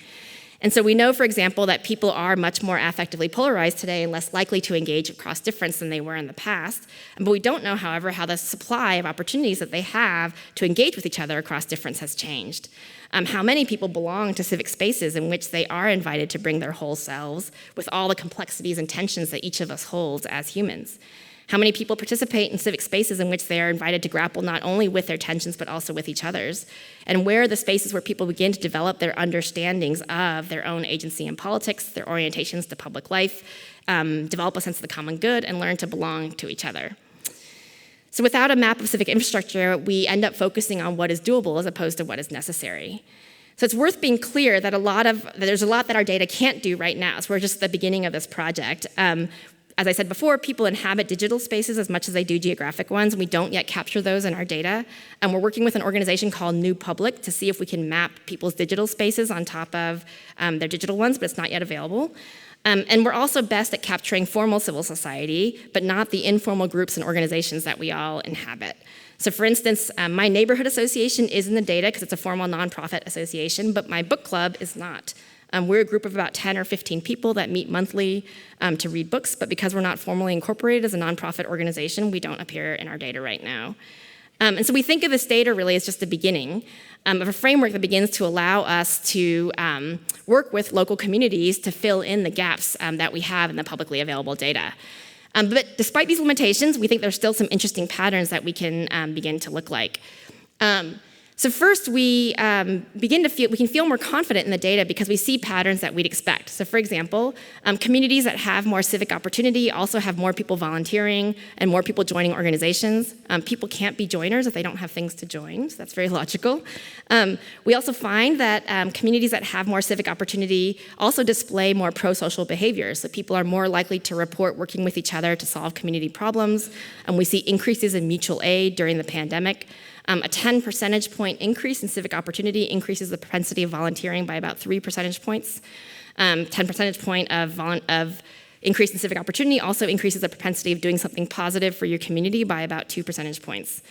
And so we know, for example, that people are much more affectively polarized today and less likely to engage across difference than they were in the past. But we don't know, however, how the supply of opportunities that they have to engage with each other across difference has changed. How many people belong to civic spaces in which they are invited to bring their whole selves with all the complexities and tensions that each of us holds as humans. How many people participate in civic spaces in which they are invited to grapple not only with their tensions but also with each other's? And where are the spaces where people begin to develop their understandings of their own agency in politics, their orientations to public life, develop a sense of the common good, and learn to belong to each other? So without a map of civic infrastructure, we end up focusing on what is doable as opposed to what is necessary. So it's worth being clear that there's a lot that our data can't do right now. So we're just at the beginning of this project. As I said before, people inhabit digital spaces as much as they do geographic ones, and we don't yet capture those in our data. And we're working with an organization called New Public to see if we can map people's digital spaces on top of their digital ones, but it's not yet available. And we're also best at capturing formal civil society, but not the informal groups and organizations that we all inhabit. So for instance, my neighborhood association is in the data because it's a formal nonprofit association, but my book club is not. We're a group of about 10 or 15 people that meet monthly to read books, but because we're not formally incorporated as a nonprofit organization, we don't appear in our data right now. And so we think of this data really as just the beginning of a framework that begins to allow us to work with local communities to fill in the gaps that we have in the publicly available data. But despite these limitations, we think there's still some interesting patterns that we can begin to look like. So first, we can feel more confident in the data because we see patterns that we'd expect. So for example, communities that have more civic opportunity also have more people volunteering and more people joining organizations. People can't be joiners if they don't have things to join, so that's very logical. We also find that communities that have more civic opportunity also display more pro-social behaviors. So people are more likely to report working with each other to solve community problems. We see increases in mutual aid during the pandemic. A 10 percentage point increase in civic opportunity increases the propensity of volunteering by about 3 percentage points. 10 percentage point of increase in civic opportunity also increases the propensity of doing something positive for your community by about 2 percentage points.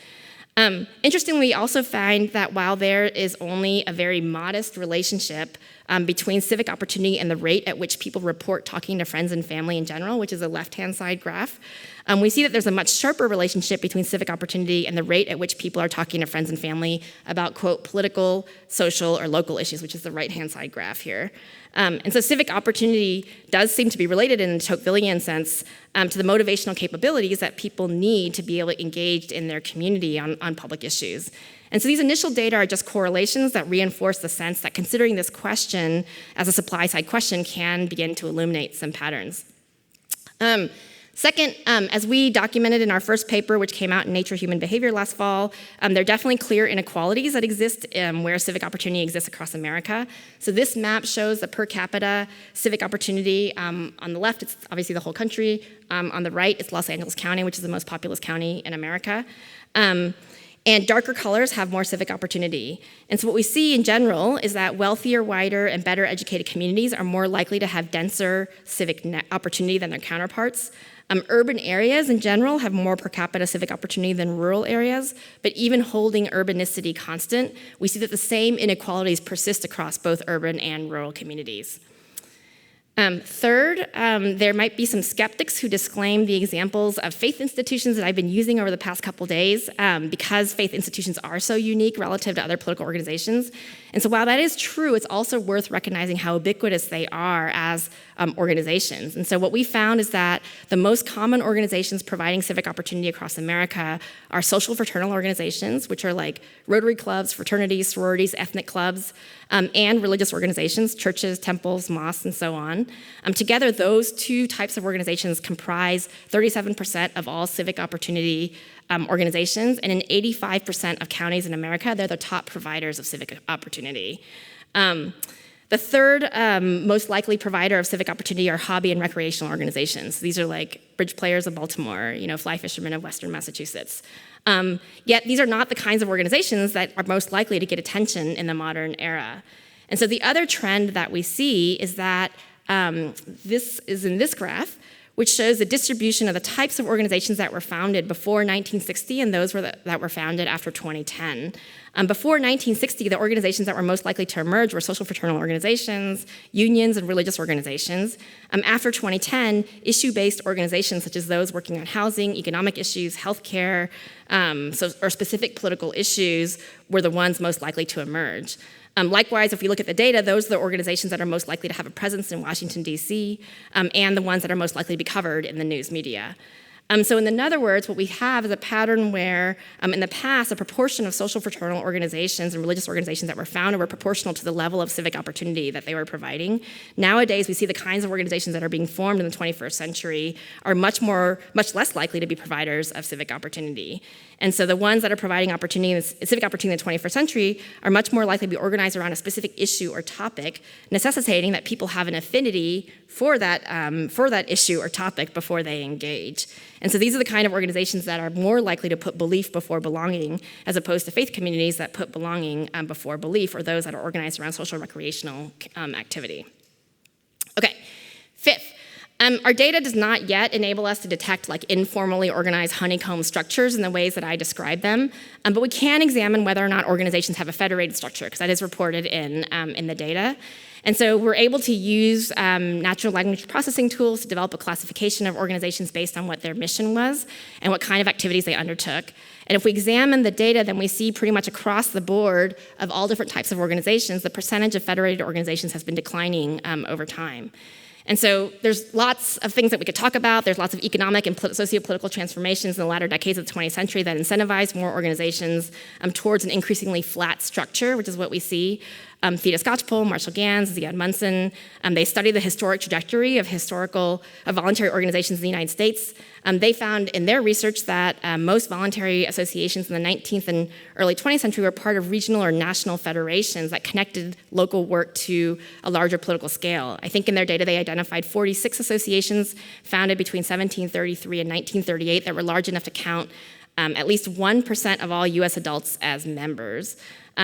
Interestingly, we also find that while there is only a very modest relationship between civic opportunity and the rate at which people report talking to friends and family in general, which is a left-hand side graph, we see that there's a much sharper relationship between civic opportunity and the rate at which people are talking to friends and family about, quote, political, social, or local issues, which is the right-hand side graph here. And so civic opportunity does seem to be related in a Tocquevillian sense to the motivational capabilities that people need to be able to engage in their community on public issues. And so these initial data are just correlations that reinforce the sense that considering this question as a supply-side question can begin to illuminate some patterns. Second, as we documented in our first paper, which came out in Nature Human Behavior last fall, there are definitely clear inequalities that exist where civic opportunity exists across America. So this map shows the per capita civic opportunity. On the left, it's obviously the whole country. On the right, it's Los Angeles County, which is the most populous county in America. And darker colors have more civic opportunity. And so what we see in general is that wealthier, wider, and better educated communities are more likely to have denser civic opportunity than their counterparts. Urban areas in general have more per capita civic opportunity than rural areas, but even holding urbanicity constant, we see that the same inequalities persist across both urban and rural communities. Third, there might be some skeptics who disclaim the examples of faith institutions that I've been using over the past couple days because faith institutions are so unique relative to other political organizations. And so while that is true, it's also worth recognizing how ubiquitous they are as organizations. And so what we found is that the most common organizations providing civic opportunity across America are social fraternal organizations, which are like Rotary clubs, fraternities, sororities, ethnic clubs, and religious organizations, churches, temples, mosques, and so on. Together, those two types of organizations comprise 37% of all civic opportunity organizations, and in 85% of counties in America, they're the top providers of civic opportunity. The third most likely provider of civic opportunity are hobby and recreational organizations. These are like bridge players of Baltimore, fly fishermen of Western Massachusetts. Yet these are not the kinds of organizations that are most likely to get attention in the modern era. And so the other trend that we see is that this is in this graph, which shows the distribution of the types of organizations that were founded before 1960 and those that were founded after 2010. Before 1960, the organizations that were most likely to emerge were social fraternal organizations, unions, and religious organizations. After 2010, issue-based organizations such as those working on housing, economic issues, healthcare, or specific political issues were the ones most likely to emerge. Likewise, if we look at the data, those are the organizations that are most likely to have a presence in Washington, D.C., and the ones that are most likely to be covered in the news media. So in other words, what we have is a pattern where in the past, a proportion of social fraternal organizations and religious organizations that were founded were proportional to the level of civic opportunity that they were providing. Nowadays, we see the kinds of organizations that are being formed in the 21st century are much less likely to be providers of civic opportunity. And so the ones that are providing civic opportunity in the 21st century are much more likely to be organized around a specific issue or topic, necessitating that people have an affinity for that issue or topic before they engage. And so these are the kind of organizations that are more likely to put belief before belonging, as opposed to faith communities that put belonging before belief, or those that are organized around social recreational activity. Okay, fifth. Our data does not yet enable us to detect informally organized honeycomb structures in the ways that I described them, but we can examine whether or not organizations have a federated structure, because that is reported in the data. And so we're able to use natural language processing tools to develop a classification of organizations based on what their mission was and what kind of activities they undertook. And if we examine the data, then we see pretty much across the board of all different types of organizations, the percentage of federated organizations has been declining over time. And so there's lots of things that we could talk about. There's lots of economic and socio-political transformations in the latter decades of the 20th century that incentivize more organizations towards an increasingly flat structure, which is what we see. Theda Skocpol, Marshall Gans, Ziad Munson, they study the historic trajectory of voluntary organizations in the United States. They found in their research that most voluntary associations in the 19th and early 20th century were part of regional or national federations that connected local work to a larger political scale. I think in their data they identified 46 associations founded between 1733 and 1938 that were large enough to count at least 1% of all US adults as members,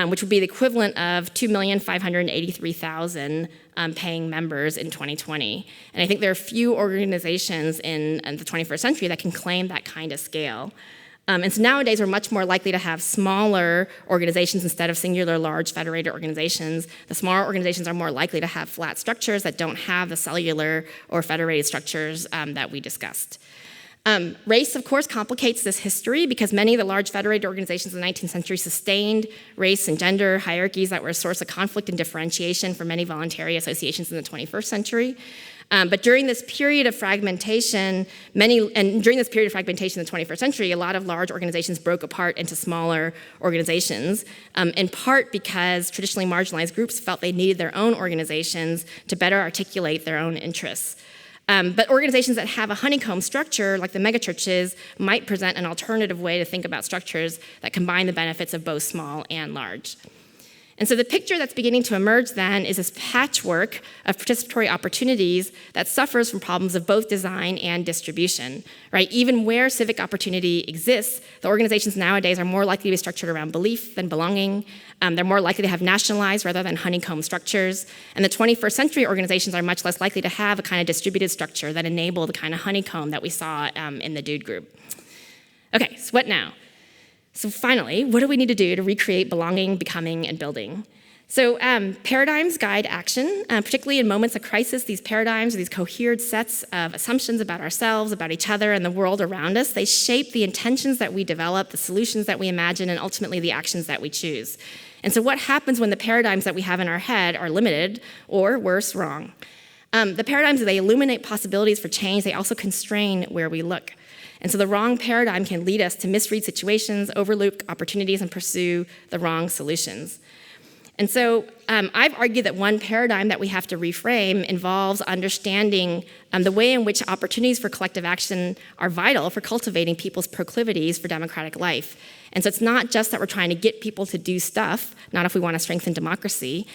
which would be the equivalent of 2,583,000 paying members in 2020. And I think there are few organizations in the 21st century that can claim that kind of scale. And so nowadays, we're much more likely to have smaller organizations instead of singular large federated organizations. The smaller organizations are more likely to have flat structures that don't have the cellular or federated structures that we discussed. Race, of course, complicates this history because many of the large federated organizations in the 19th century sustained race and gender hierarchies that were a source of conflict and differentiation for many voluntary associations in the 21st century. But during this period of fragmentation, in the 21st century, a lot of large organizations broke apart into smaller organizations, in part because traditionally marginalized groups felt they needed their own organizations to better articulate their own interests. But organizations that have a honeycomb structure, like the megachurches, might present an alternative way to think about structures that combine the benefits of both small and large. And so the picture that's beginning to emerge then is this patchwork of participatory opportunities that suffers from problems of both design and distribution, right? Even where civic opportunity exists, the organizations nowadays are more likely to be structured around belief than belonging. They're more likely to have nationalized rather than honeycomb structures. And the 21st century organizations are much less likely to have a kind of distributed structure that enable the kind of honeycomb that we saw in the Dude group. Okay, so what now? So finally, what do we need to do to recreate belonging, becoming, and building? So paradigms guide action, particularly in moments of crisis. These paradigms are these cohered sets of assumptions about ourselves, about each other, and the world around us. They shape the intentions that we develop, the solutions that we imagine, and ultimately the actions that we choose. And so what happens when the paradigms that we have in our head are limited, or worse, wrong? The paradigms, they illuminate possibilities for change. They also constrain where we look. And so the wrong paradigm can lead us to misread situations, overlook opportunities, and pursue the wrong solutions. And so I've argued that one paradigm that we have to reframe involves understanding the way in which opportunities for collective action are vital for cultivating people's proclivities for democratic life. And so it's not just that we're trying to get people to do stuff, not if we want to strengthen democracy.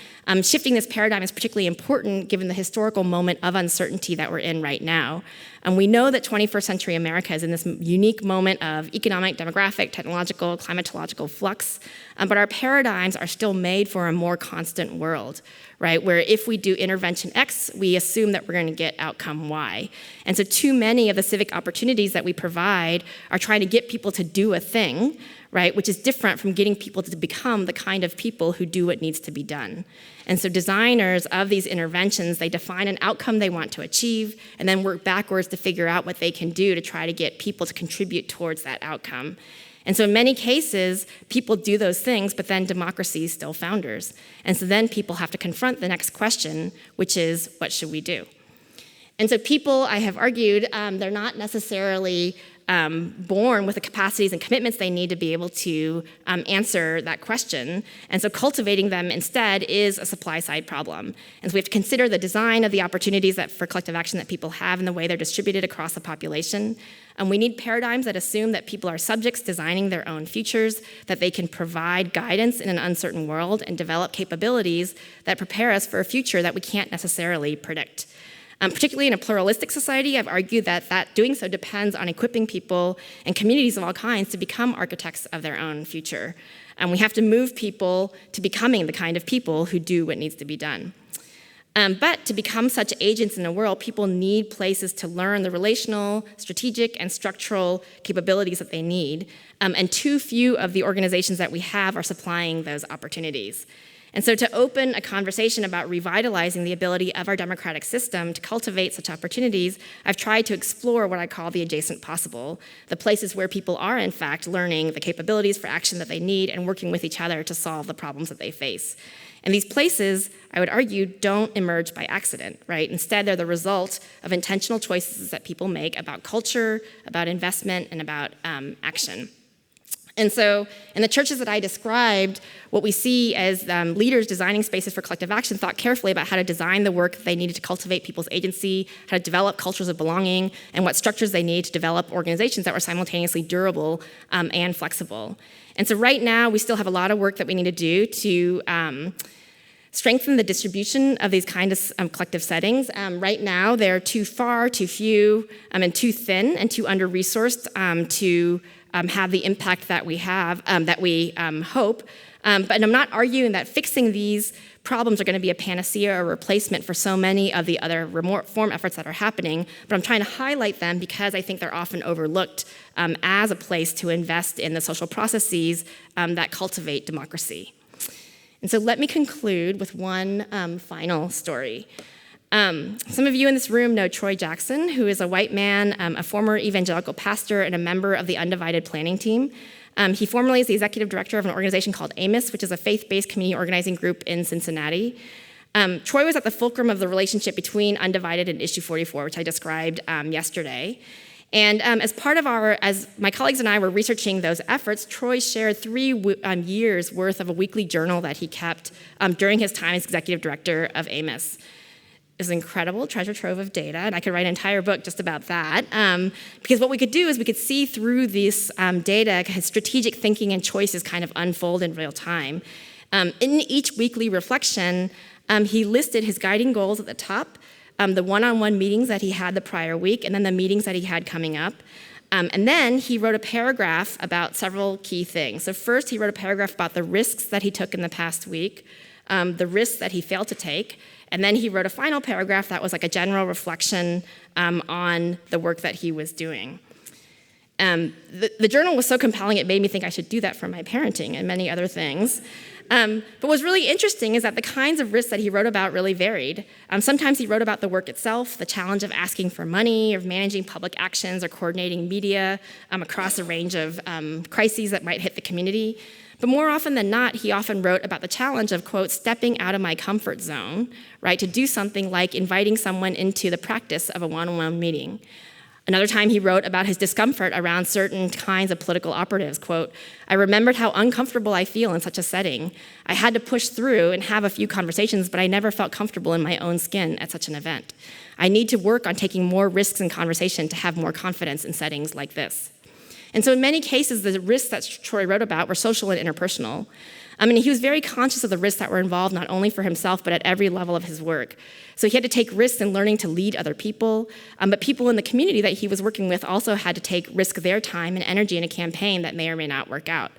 Shifting this paradigm is particularly important given the historical moment of uncertainty that we're in right now. And we know that 21st century America is in this unique moment of economic, demographic, technological, climatological flux, but our paradigms are still made for a more constant world, right? Where if we do intervention X, we assume that we're going to get outcome Y. And so too many of the civic opportunities that we provide are trying to get people to do a thing, right, which is different from getting people to become the kind of people who do what needs to be done. And so designers of these interventions, they define an outcome they want to achieve and then work backwards to figure out what they can do to try to get people to contribute towards that outcome. And so in many cases, people do those things, but then democracy is still founders. And so then people have to confront the next question, which is, what should we do? And so people, I have argued, they're not necessarily born with the capacities and commitments they need to be able to answer that question. And so cultivating them instead is a supply side problem. And so we have to consider the design of the opportunities for collective action that people have and the way they're distributed across the population. And we need paradigms that assume that people are subjects designing their own futures, that they can provide guidance in an uncertain world and develop capabilities that prepare us for a future that we can't necessarily predict. Particularly in a pluralistic society, I've argued that doing so depends on equipping people and communities of all kinds to become architects of their own future. And we have to move people to becoming the kind of people who do what needs to be done. But to become such agents in the world, people need places to learn the relational, strategic, and structural capabilities that they need. And too few of the organizations that we have are supplying those opportunities. And so to open a conversation about revitalizing the ability of our democratic system to cultivate such opportunities, I've tried to explore what I call the adjacent possible, the places where people are in fact learning the capabilities for action that they need and working with each other to solve the problems that they face. And these places, I would argue, don't emerge by accident, right? Instead, they're the result of intentional choices that people make about culture, about investment, and about action. And so in the churches that I described, what we see as leaders designing spaces for collective action thought carefully about how to design the work they needed to cultivate people's agency, how to develop cultures of belonging, and what structures they needed to develop organizations that were simultaneously durable and flexible. And so right now, we still have a lot of work that we need to do to strengthen the distribution of these kind of collective settings. Right now, they're too far, too few, and too thin, and too under-resourced to have the impact that we have, that we hope. But I'm not arguing that fixing these problems are going to be a panacea or replacement for so many of the other reform efforts that are happening, but I'm trying to highlight them because I think they're often overlooked as a place to invest in the social processes that cultivate democracy. And so let me conclude with one final story. Some of you in this room know Troy Jackson, who is a white man, a former evangelical pastor, and a member of the Undivided Planning Team. He formerly is the executive director of an organization called AMOS, which is a faith-based community organizing group in Cincinnati. Troy was at the fulcrum of the relationship between Undivided and Issue 44, which I described yesterday. And as my colleagues and I were researching those efforts, Troy shared 3 years worth of a weekly journal that he kept during his time as executive director of AMOS. Is an incredible treasure trove of data, and I could write an entire book just about that. Because what we could do is we could see through this data, his strategic thinking and choices kind of unfold in real time. In each weekly reflection, he listed his guiding goals at the top, the one-on-one meetings that he had the prior week, and then the meetings that he had coming up. And then he wrote a paragraph about several key things. So first, he wrote a paragraph about the risks that he took in the past week, the risks that he failed to take, and then he wrote a final paragraph that was like a general reflection on the work that he was doing. The journal was so compelling, it made me think I should do that for my parenting and many other things. But what's really interesting is that the kinds of risks that he wrote about really varied. Sometimes he wrote about the work itself, the challenge of asking for money, of managing public actions, or coordinating media across a range of crises that might hit the community. But more often than not, he often wrote about the challenge of, quote, stepping out of my comfort zone, right, to do something like inviting someone into the practice of a one-on-one meeting. Another time he wrote about his discomfort around certain kinds of political operatives, quote, I remembered how uncomfortable I feel in such a setting. I had to push through and have a few conversations, but I never felt comfortable in my own skin at such an event. I need to work on taking more risks in conversation to have more confidence in settings like this. And so in many cases, the risks that Troy wrote about were social and interpersonal. He was very conscious of the risks that were involved, not only for himself, but at every level of his work. So he had to take risks in learning to lead other people, but people in the community that he was working with also had to risk their time and energy in a campaign that may or may not work out.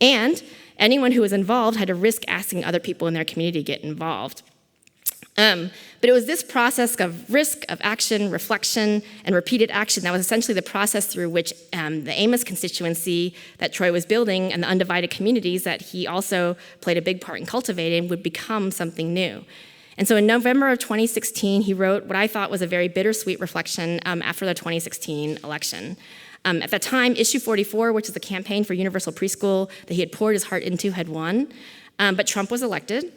And anyone who was involved had to risk asking other people in their community to get involved. But it was this process of risk, of action, reflection, and repeated action that was essentially the process through which the Amos constituency that Troy was building and the undivided communities that he also played a big part in cultivating would become something new. And so in November of 2016, he wrote what I thought was a very bittersweet reflection after the 2016 election. At the time, Issue 44, which is the campaign for universal preschool that he had poured his heart into, had won, but Trump was elected,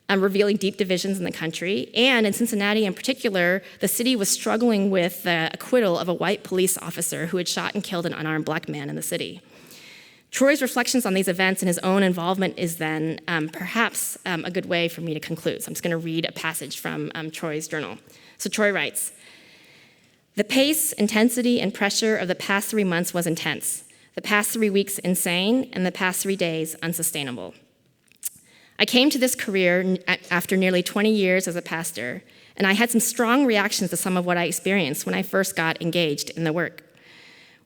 revealing deep divisions in the country. And in Cincinnati in particular, the city was struggling with the acquittal of a white police officer who had shot and killed an unarmed black man in the city. Troy's reflections on these events and his own involvement is then perhaps a good way for me to conclude. So I'm just going to read a passage from Troy's journal. So Troy writes, "The pace, intensity, and pressure of the past 3 months was intense. The past 3 weeks insane, and the past 3 days unsustainable. I came to this career after nearly 20 years as a pastor, and I had some strong reactions to some of what I experienced when I first got engaged in the work.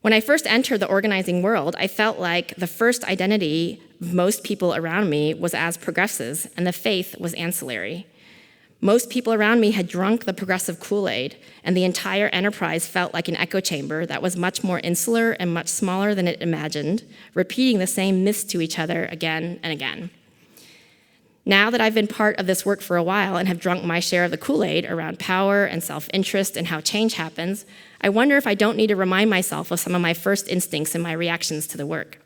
When I first entered the organizing world, I felt like the first identity of most people around me was as progressives, and the faith was ancillary. Most people around me had drunk the progressive Kool-Aid, and the entire enterprise felt like an echo chamber that was much more insular and much smaller than it imagined, repeating the same myths to each other again and again. Now that I've been part of this work for a while and have drunk my share of the Kool-Aid around power and self-interest and how change happens, I wonder if I don't need to remind myself of some of my first instincts and my reactions to the work.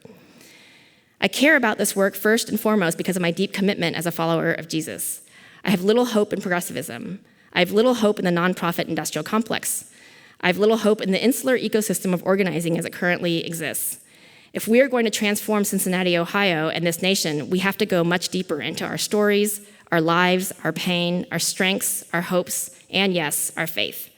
I care about this work first and foremost because of my deep commitment as a follower of Jesus. I have little hope in progressivism. I have little hope in the nonprofit industrial complex. I have little hope in the insular ecosystem of organizing as it currently exists. If we are going to transform Cincinnati, Ohio, and this nation, we have to go much deeper into our stories, our lives, our pain, our strengths, our hopes, and yes, our faith.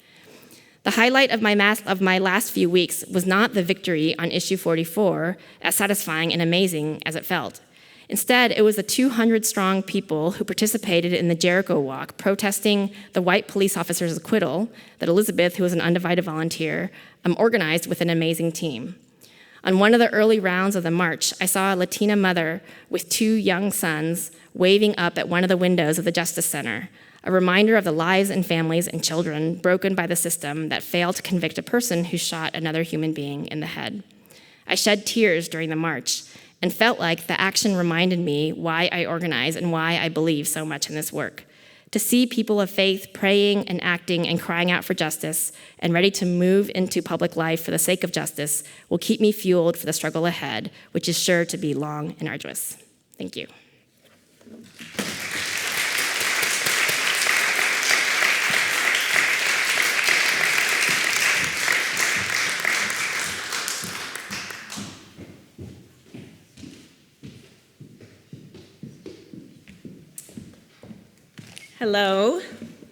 The highlight of my last few weeks was not the victory on Issue 44, as satisfying and amazing as it felt. Instead, it was the 200-strong people who participated in the Jericho Walk, protesting the white police officer's acquittal that Elizabeth, who was an undivided volunteer, organized with an amazing team. On one of the early rounds of the march, I saw a Latina mother with 2 young sons waving up at one of the windows of the Justice Center, a reminder of the lives and families and children broken by the system that failed to convict a person who shot another human being in the head. I shed tears during the march and felt like the action reminded me why I organize and why I believe so much in this work. To see people of faith praying and acting and crying out for justice and ready to move into public life for the sake of justice will keep me fueled for the struggle ahead, which is sure to be long and arduous. Thank you.
Hello,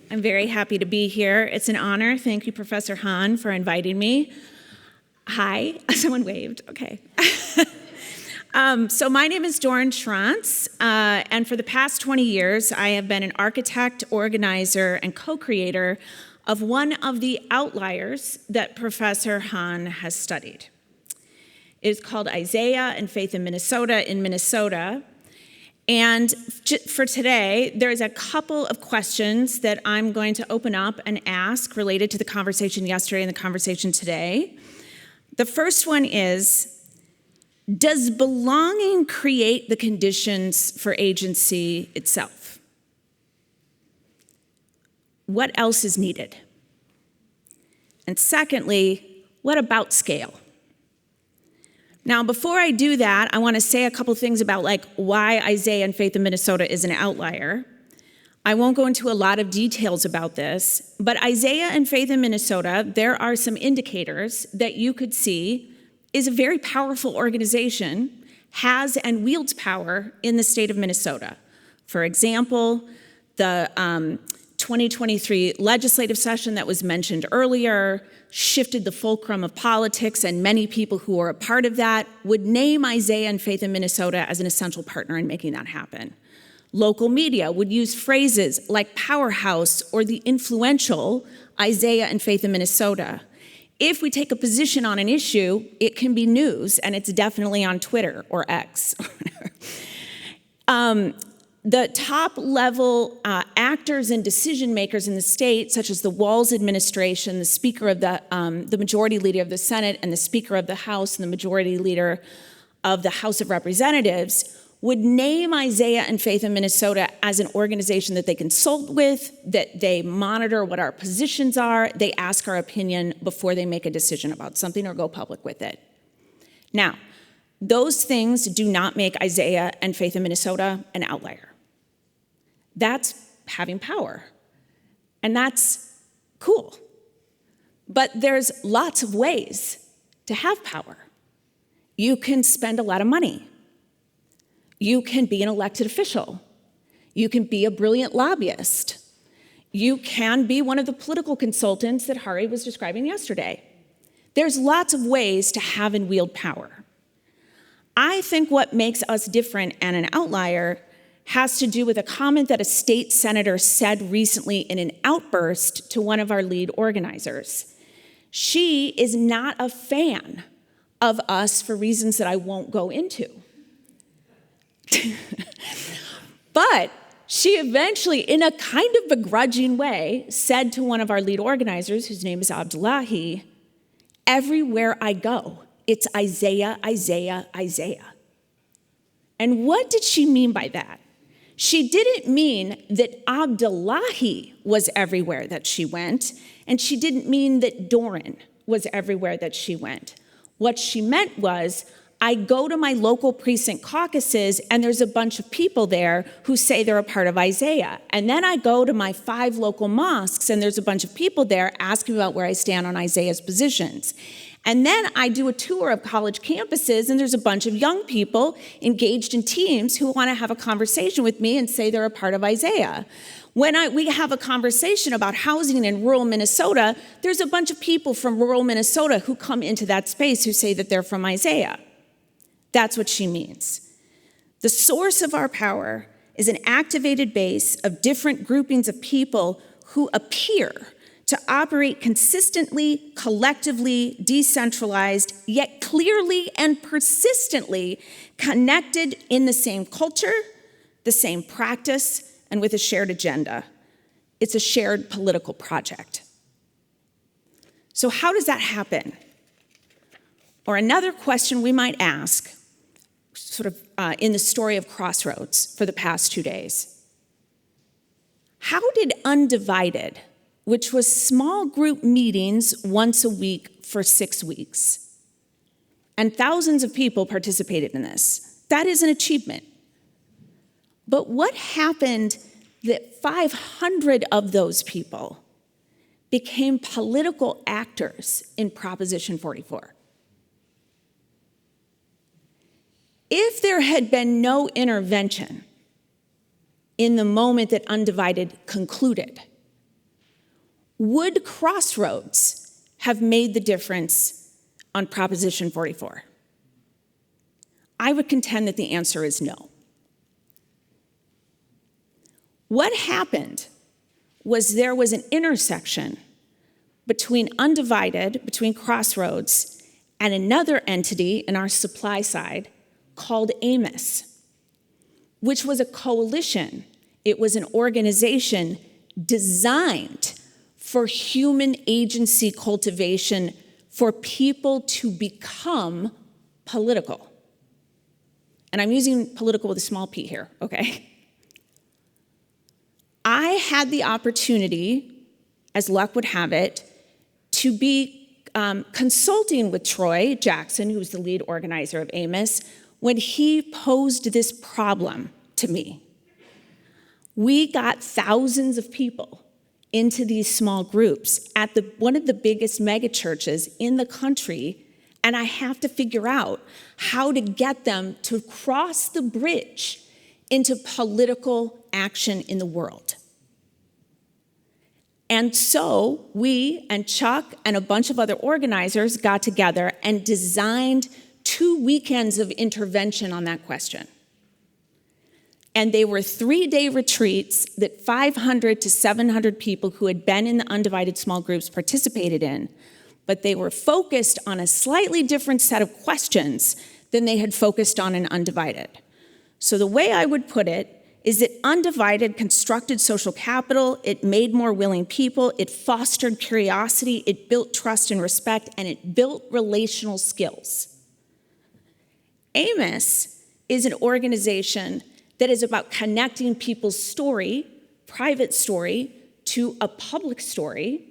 I'm very happy to be here. It's an honor. Thank you, Professor Hahn, for inviting me. Hi, someone waved, okay. So my name is Doran Schrantz, and for the past 20 years, I have been an architect, organizer, and co-creator of one of the outliers that Professor Hahn has studied. It is called Isaiah and Faith in Minnesota. And for today, there's a couple of questions that I'm going to open up and ask related to the conversation yesterday and the conversation today. The first one is, does belonging create the conditions for agency itself? What else is needed? And secondly, what about scale? Now, before I do that, I want to say a couple things about why Isaiah and Faith in Minnesota is an outlier. I won't go into a lot of details about this, but Isaiah and Faith in Minnesota, there are some indicators that you could see is a very powerful organization, has and wields power in the state of Minnesota. For example, the 2023 legislative session that was mentioned earlier shifted the fulcrum of politics, and many people who are a part of that would name Isaiah and Faith in Minnesota as an essential partner in making that happen. Local media would use phrases like powerhouse or the influential Isaiah and Faith in Minnesota. If we take a position on an issue, it can be news, and it's definitely on Twitter or X. The top-level actors and decision-makers in the state, such as the Walz administration, the Speaker of the Majority Leader of the Senate, and the Speaker of the House, and the Majority Leader of the House of Representatives, would name Isaiah and Faith in Minnesota as an organization that they consult with, that they monitor what our positions are, they ask our opinion before they make a decision about something or go public with it. Now, those things do not make Isaiah and Faith in Minnesota an outlier. That's having power, and that's cool. But there's lots of ways to have power. You can spend a lot of money. You can be an elected official. You can be a brilliant lobbyist. You can be one of the political consultants that Hahrie was describing yesterday. There's lots of ways to have and wield power. I think what makes us different and an outlier has to do with a comment that a state senator said recently in an outburst to one of our lead organizers. She is not a fan of us for reasons that I won't go into. But she eventually, in a kind of begrudging way, said to one of our lead organizers, whose name is Abdullahi, "Everywhere I go, it's Isaiah, Isaiah, Isaiah." And what did she mean by that? She didn't mean that Abdullahi was everywhere that she went, and she didn't mean that Doran was everywhere that she went. What she meant was, I go to my local precinct caucuses, and there's a bunch of people there who say they're a part of Isaiah. And then I go to my 5 local mosques, and there's a bunch of people there asking about where I stand on Isaiah's positions. And then I do a tour of college campuses, and there's a bunch of young people engaged in teams who want to have a conversation with me and say they're a part of Isaiah. When we have a conversation about housing in rural Minnesota, there's a bunch of people from rural Minnesota who come into that space who say that they're from Isaiah. That's what she means. The source of our power is an activated base of different groupings of people who appear to operate consistently, collectively, decentralized, yet clearly and persistently connected in the same culture, the same practice, and with a shared agenda. It's a shared political project. So how does that happen? Or another question we might ask, sort of in the story of Crossroads for the past 2 days. How did Undivided, which was small group meetings once a week for 6 weeks, and thousands of people participated in this, that is an achievement. But what happened that 500 of those people became political actors in Proposition 44? If there had been no intervention in the moment that Undivided concluded, would Crossroads have made the difference on Proposition 44? I would contend that the answer is no. What happened was there was an intersection between Undivided, between Crossroads, and another entity in our supply side called Amos, which was a coalition. It was an organization designed for human agency cultivation for people to become political. And I'm using political with a small p here, okay? I had the opportunity, as luck would have it, to be consulting with Troy Jackson, who's the lead organizer of Amos, when he posed this problem to me. We got thousands of people into these small groups at one of the biggest megachurches in the country, and I have to figure out how to get them to cross the bridge into political action in the world. And so we and Chuck and a bunch of other organizers got together and designed 2 weekends of intervention on that question. And they were 3-day retreats that 500 to 700 people who had been in the undivided small groups participated in, but they were focused on a slightly different set of questions than they had focused on in undivided. So the way I would put it is that undivided constructed social capital, it made more willing people, it fostered curiosity, it built trust and respect, and it built relational skills. Amos is an organization that is about connecting people's story, private story, to a public story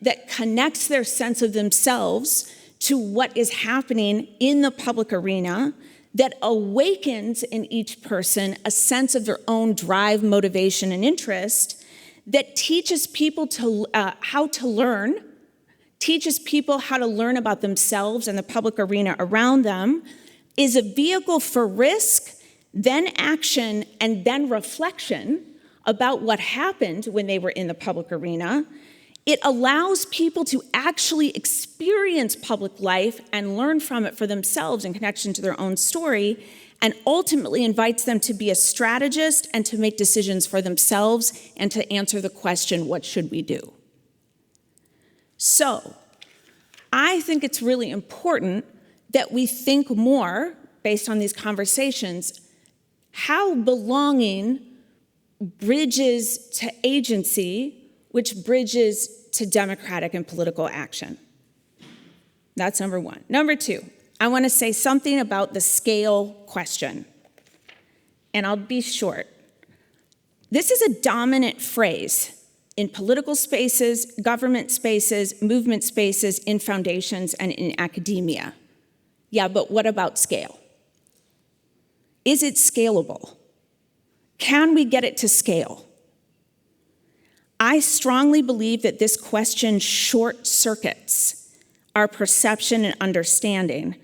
that connects their sense of themselves to what is happening in the public arena, that awakens in each person a sense of their own drive, motivation, and interest, that teaches people how to learn, teaches people how to learn about themselves and the public arena around them, is a vehicle for risk, then action, and then reflection about what happened when they were in the public arena. It allows people to actually experience public life and learn from it for themselves in connection to their own story, and ultimately invites them to be a strategist and to make decisions for themselves and to answer the question, what should we do? So, I think it's really important that we think more, based on these conversations, how belonging bridges to agency, which bridges to democratic and political action. That's number one. Number two, I want to say something about the scale question, and I'll be short. This is a dominant phrase in political spaces, government spaces, movement spaces, in foundations, and in academia. Yeah, but what about scale? Is it scalable? Can we get it to scale? I strongly believe that this question short circuits our perception and understanding,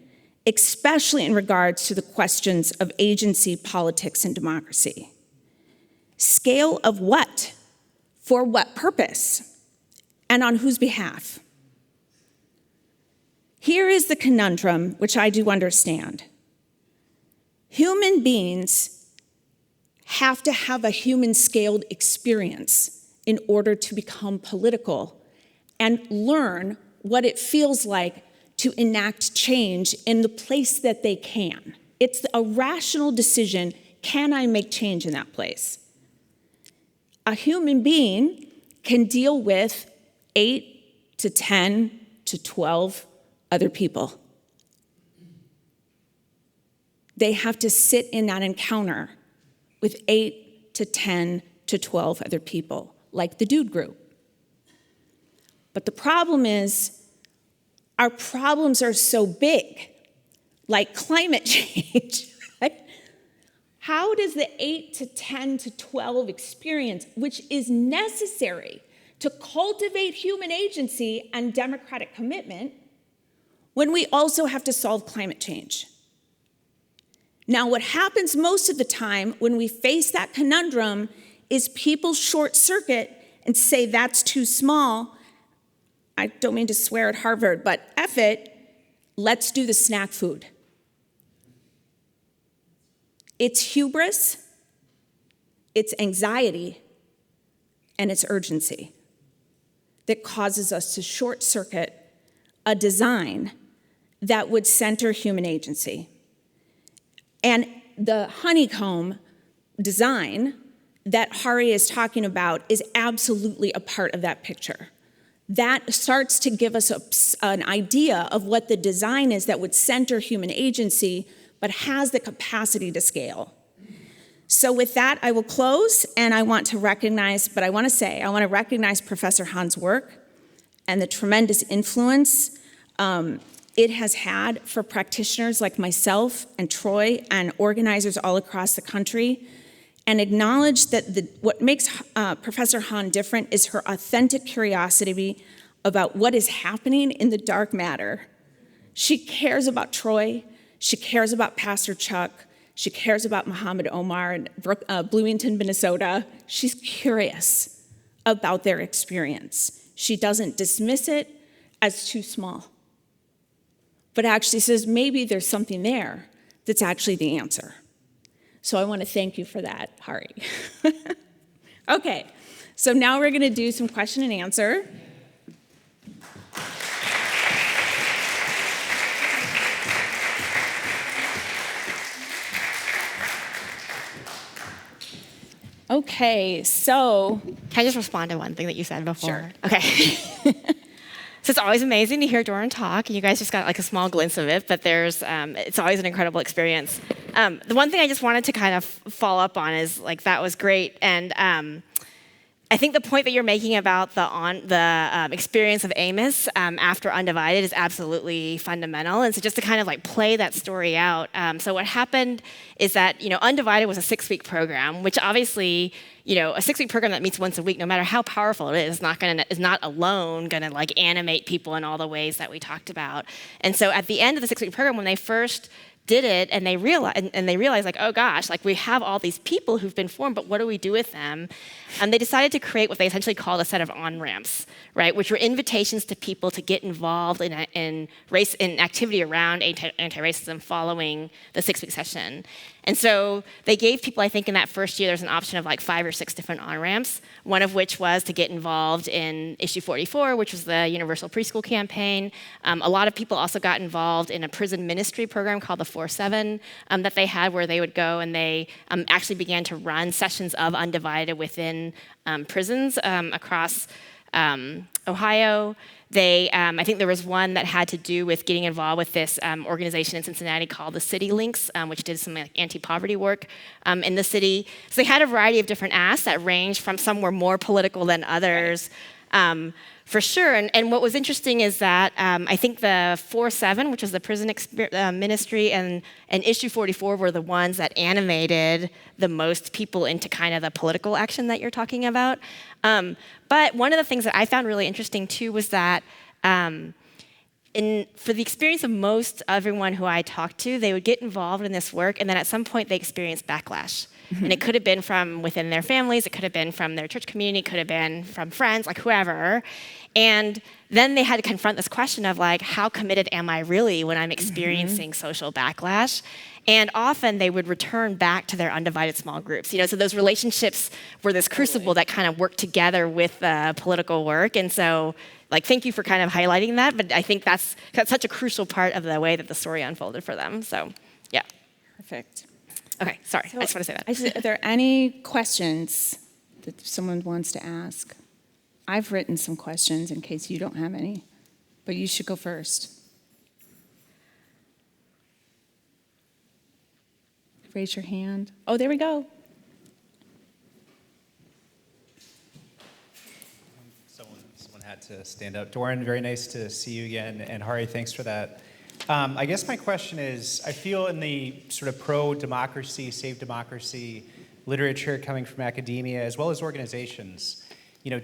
especially in regards to the questions of agency, politics, and democracy. Scale of what? For what purpose? And on whose behalf? Here is the conundrum, which I do understand. Human beings have to have a human-scaled experience in order to become political and learn what it feels like to enact change in the place that they can. It's a rational decision, can I make change in that place? A human being can deal with 8 to 10 to 12 other people. They have to sit in that encounter with 8 to 10 to 12 other people, like the dude group. But the problem is, our problems are so big, like climate change, right? How does the 8 to 10 to 12 experience, which is necessary to cultivate human agency and democratic commitment, when we also have to solve climate change? Now, what happens most of the time when we face that conundrum is people short circuit and say that's too small. I don't mean to swear at Harvard, but F it, let's do the snack food. It's hubris, it's anxiety, and it's urgency that causes us to short circuit a design that would center human agency. And the honeycomb design that Hahrie is talking about is absolutely a part of that picture. That starts to give us an idea of what the design is that would center human agency, but has the capacity to scale. So with that, I will close, and I want to recognize Professor Hahn's work and the tremendous influence it has had for practitioners like myself and Troy and organizers all across the country, and acknowledge that what makes Professor Hahn different is her authentic curiosity about what is happening in the dark matter. She cares about Troy, she cares about Pastor Chuck, she cares about Muhammad Omar in Bloomington, Minnesota. She's curious about their experience. She doesn't dismiss it as too small, but actually says maybe there's something there that's actually the answer. So I want to thank you for that, Hahrie. Okay, so now we're going to do some question and answer. Okay, so
Can I just respond to one thing that you said before?
Sure.
Okay. So it's always amazing to hear Doran talk, and you guys just got like a small glimpse of it, but it's always an incredible experience. The one thing I just wanted to kind of follow up on is like that was great, and I think the point that you're making about the experience of Amos after Undivided is absolutely fundamental. And so just to kind of like play that story out. So what happened is that, Undivided was a 6-week program, which obviously, a 6-week program that meets once a week, no matter how powerful it is not alone going to like animate people in all the ways that we talked about. And so at the end of the 6-week program, when they first did it and they realized like, oh gosh, like we have all these people who've been formed, but what do we do with them? And they decided to create what they essentially called a set of on-ramps, right? Which were invitations to people to get involved in activity around anti-racism following the 6-week session. And so they gave people, I think in that first year, there's an option of like 5 or 6 different on-ramps, one of which was to get involved in Issue 44, which was the Universal Preschool Campaign. A lot of people also got involved in a prison ministry program called the 4-7 that they had, where they would go and they actually began to run sessions of Undivided within prisons across Ohio. I think there was one that had to do with getting involved with this organization in Cincinnati called the City Links, which did some anti-poverty work in the city. So they had a variety of different asks that ranged from some were more political than others, for sure. And what was interesting is that I think the 4-7, which was the prison ministry, and Issue 44 were the ones that animated the most people into kind of the political action that you're talking about. But one of the things that I found really interesting too was that for the experience of most everyone who I talked to, they would get involved in this work, and then at some point they experienced backlash. Mm-hmm. And it could have been from within their families, it could have been from their church community, it could have been from friends, like whoever. And then they had to confront this question of like, how committed am I really when I'm experiencing social backlash? And often they would return back to their undivided small groups. So those relationships were this crucible that kind of worked together with the political work. And so, thank you for kind of highlighting that. But I think that's such a crucial part of the way that the story unfolded for them. So, yeah.
Perfect.
Okay, sorry. I just want to say that.
Are there any questions that someone wants to ask? I've written some questions in case you don't have any, but you should go first. Raise your hand. Oh, there we go.
Someone had to stand up. Doran, very nice to see you again. And Hahrie, thanks for that. I guess my question is, I feel in the sort of pro-democracy, save democracy literature coming from academia as well as organizations,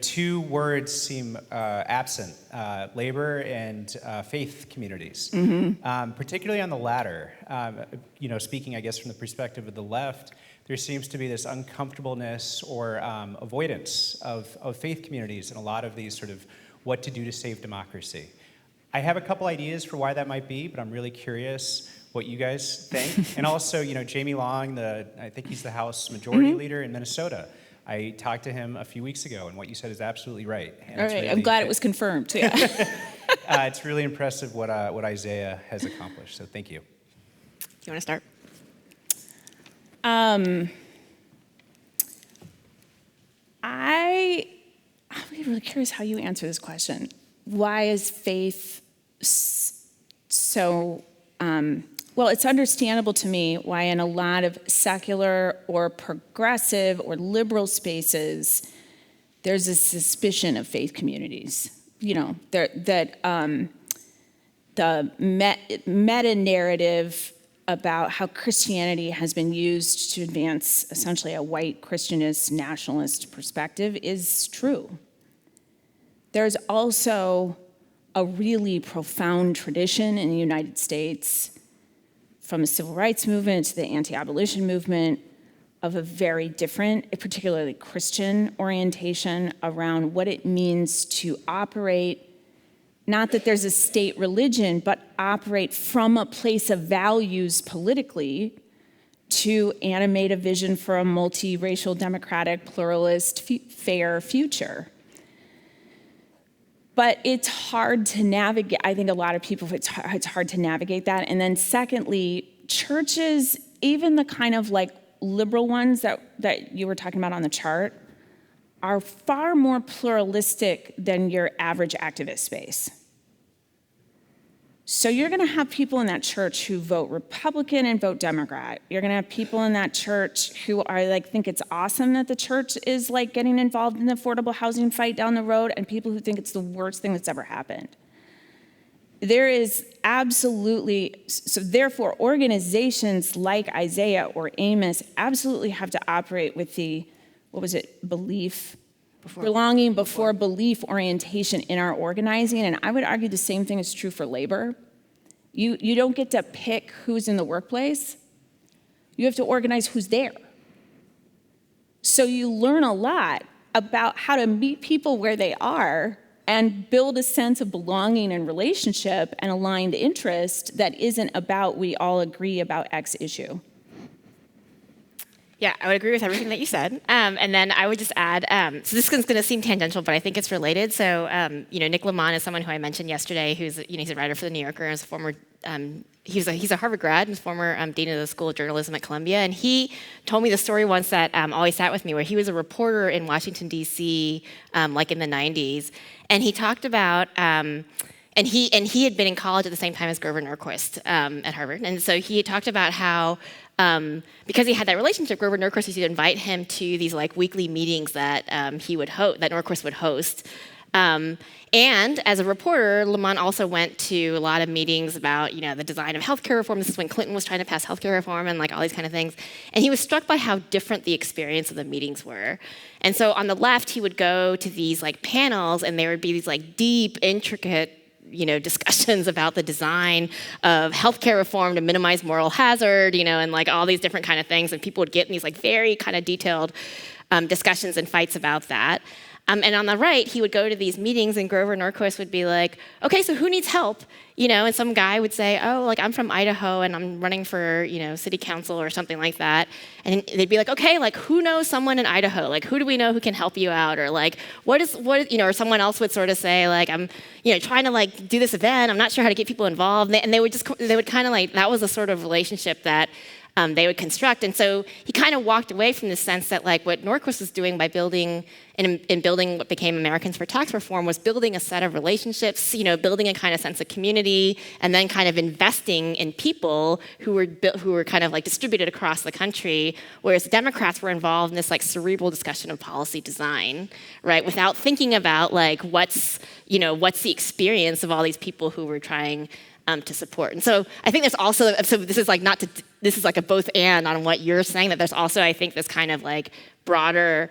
2 words seem absent, labor and faith communities, particularly on the latter. Speaking, I guess, from the perspective of the left, there seems to be this uncomfortableness or avoidance of faith communities in a lot of these sort of what to do to save democracy. I have a couple ideas for why that might be, but I'm really curious what you guys think. And also, Jamie Long, I think he's the House Majority Leader in Minnesota. I talked to him a few weeks ago, and what you said is absolutely right. And
all right, really, I'm glad it was confirmed. Yeah.
It's really impressive what Isaiah has accomplished, so thank you.
Do you want to start?
I'm really curious how you answer this question. Why is faith so... Well, it's understandable to me why in a lot of secular or progressive or liberal spaces, there's a suspicion of faith communities. That the meta-narrative about how Christianity has been used to advance essentially a white Christianist nationalist perspective is true. There's also a really profound tradition in the United States, from the civil rights movement to the anti-abolition movement, of a very different, particularly Christian orientation around what it means to operate, not that there's a state religion, but operate from a place of values politically to animate a vision for a multiracial, democratic, pluralist, fair future. But it's hard to navigate. I think a lot of people, it's hard to navigate that. And then secondly, churches, even the kind of like liberal ones that you were talking about on the chart, are far more pluralistic than your average activist space. So you're gonna have people in that church who vote Republican and vote Democrat. You're gonna have people in that church who are like, think it's awesome that the church is like getting involved in the affordable housing fight down the road, and people who think it's the worst thing that's ever happened. There is absolutely, so therefore organizations like Isaiah or Amos absolutely have to operate with the, belief? Belonging before belief orientation in our organizing, and I would argue the same thing is true for labor. You don't get to pick who's in the workplace. You have to organize who's there. So you learn a lot about how to meet people where they are and build a sense of belonging and relationship and aligned interest that isn't about we all agree about X issue.
Yeah, I would agree with everything that you said. And then I would just add, so this is going to seem tangential, but I think it's related. So, Nick Lamont is someone who I mentioned yesterday, who's, he's a writer for The New Yorker, and is a former, he's a Harvard grad and former dean of the School of Journalism at Columbia. And he told me the story once that always sat with me, where he was a reporter in Washington, D.C., like in the 90s. And he talked about, and he had been in college at the same time as Grover Norquist at Harvard. And so he had talked about how, because he had that relationship, Grover Norquist used to invite him to these like weekly meetings that that Norquist would host. And as a reporter, Lamont also went to a lot of meetings about, the design of healthcare reform. This is when Clinton was trying to pass healthcare reform and like all these kind of things. And he was struck by how different the experience of the meetings were. And so on the left, he would go to these like panels, and there would be these like deep, intricate discussions about the design of healthcare reform to minimize moral hazard, and like all these different kind of things. And people would get in these like very kind of detailed discussions and fights about that. And on the right, he would go to these meetings, and Grover Norquist would be like, okay, so who needs help? And some guy would say, oh, like I'm from Idaho and I'm running for, city council or something like that. And they'd be like, okay, like who knows someone in Idaho? Like who do we know who can help you out? Or like, or someone else would sort of say like, I'm, trying to like do this event. I'm not sure how to get people involved. And they would kind of like, that was a sort of relationship that they would construct. And so he kind of walked away from the sense that like what Norquist was doing by building building what became Americans for Tax Reform was building a set of relationships, building a kind of sense of community, and then kind of investing in people who were kind of like distributed across the country, whereas the Democrats were involved in this like cerebral discussion of policy design, right? Without thinking about like what's the experience of all these people who were trying to support. And so I think there's also, so this is like a both and on what you're saying, that there's also, I think, this kind of like broader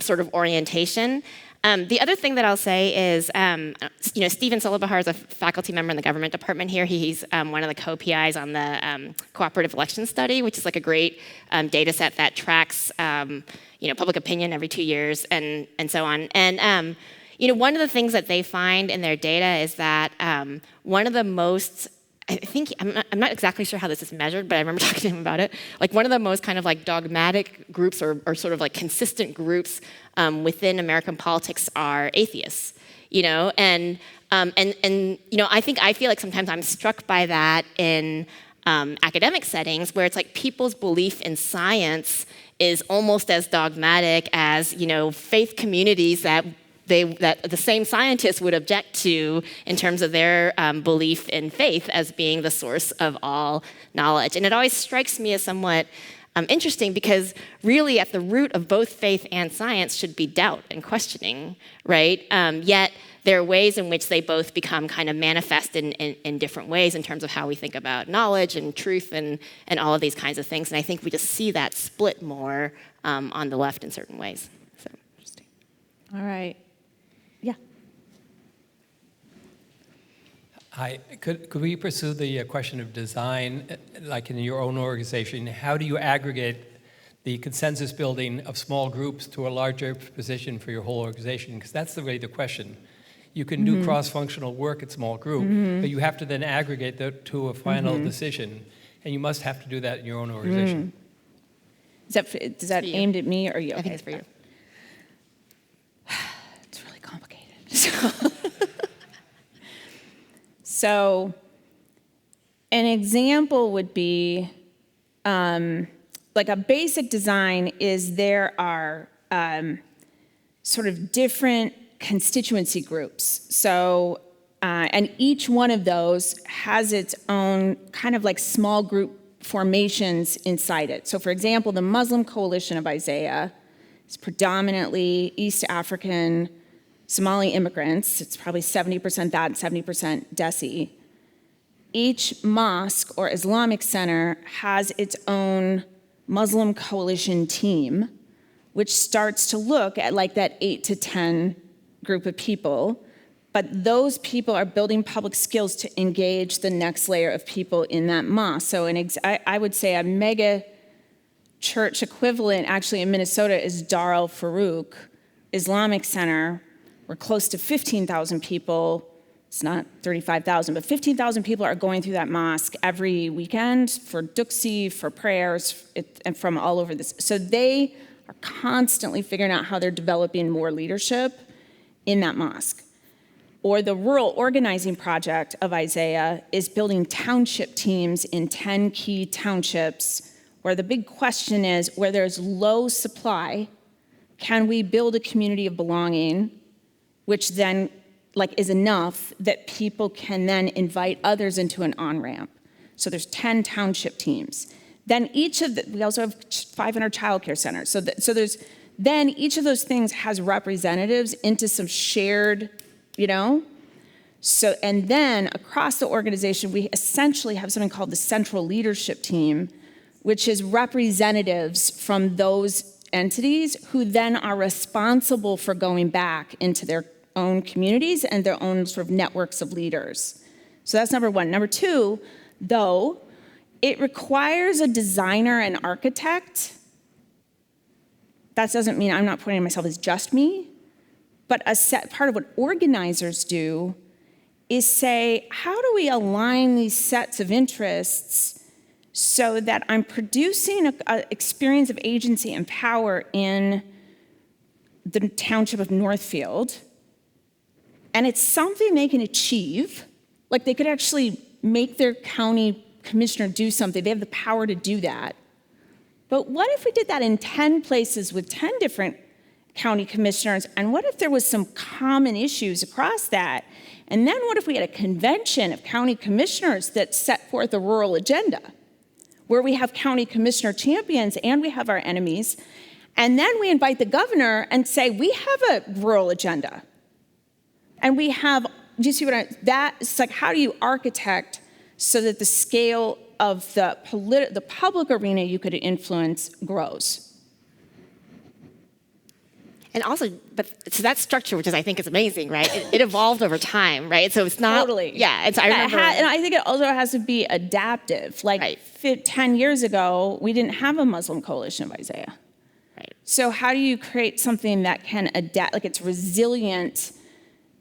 sort of orientation. The other thing that I'll say is, Stephen Solobahar is a faculty member in the government department here. He's one of the co-PIs on the cooperative election study, which is like a great data set that tracks, public opinion every 2 years and so on. And one of the things that they find in their data is that one of the most, I think, I'm not exactly sure how this is measured, but I remember talking to him about it. Like one of the most kind of like dogmatic groups or sort of like consistent groups within American politics are atheists, and I feel like sometimes I'm struck by that in academic settings where it's like people's belief in science is almost as dogmatic as, faith communities that the same scientists would object to in terms of their belief in faith as being the source of all knowledge. And it always strikes me as somewhat interesting because really at the root of both faith and science should be doubt and questioning, right? Yet there are ways in which they both become kind of manifest in different ways in terms of how we think about knowledge and truth and all of these kinds of things. And I think we just see that split more on the left in certain ways. So interesting.
All right. Yeah.
Hi, could we pursue the question of design, like in your own organization? How do you aggregate the consensus building of small groups to a larger position for your whole organization, because that's really the question. You can do cross-functional work at small group, but you have to then aggregate that to a final decision, and you must have to do that in your own organization.
Is that aimed at me or you?
I think it's for you.
It's really complicated. So an example would be, like a basic design is there are sort of different constituency groups. So, and each one of those has its own kind of like small group formations inside it. So for example, the Muslim Coalition of Isaiah is predominantly East African Somali immigrants. It's probably 70% that and 70% Desi. Each mosque or Islamic center has its own Muslim coalition team, which starts to look at like that 8 to 10 group of people. But those people are building public skills to engage the next layer of people in that mosque. So I would say a mega church equivalent actually in Minnesota is Dar al Farouk Islamic Center. We're close to 15,000 people. It's not 35,000, but 15,000 people are going through that mosque every weekend for duksi, for prayers, and from all over this. So they are constantly figuring out how they're developing more leadership in that mosque. Or the Rural Organizing Project of Isaiah is building township teams in 10 key townships, where the big question is, where there's low supply, can we build a community of belonging, which then is enough that people can then invite others into an on-ramp. So there's 10 township teams. Then we also have 500 childcare centers. So then each of those things has representatives into some shared, So, and then across the organization, we essentially have something called the Central Leadership Team, which is representatives from those entities who then are responsible for going back into their own communities and their own sort of networks of leaders. So that's number one. Number two, though, it requires a designer and architect. That doesn't mean I'm not pointing myself as just me, but part of what organizers do is say, how do we align these sets of interests so that I'm producing an experience of agency and power in the township of Northfield, and it's something they can achieve, like they could actually make their county commissioner do something. They have the power to do that. But what if we did that in 10 places with 10 different county commissioners? And what if there was some common issues across that? And then what if we had a convention of county commissioners that set forth a rural agenda, where we have county commissioner champions and we have our enemies, and then we invite the governor and say, we have a rural agenda. And we have, do you see what that's like, how do you architect so that the scale of the public arena you could influence grows?
And also, so that structure, which I think is amazing, right? It evolved over time, right? So it's not
Totally.
Yeah, I remember.
And I think it also has to be adaptive. Like 10 years ago, we didn't have a Muslim Coalition of Isaiah.
Right.
So how do you create something that can adapt, like it's resilient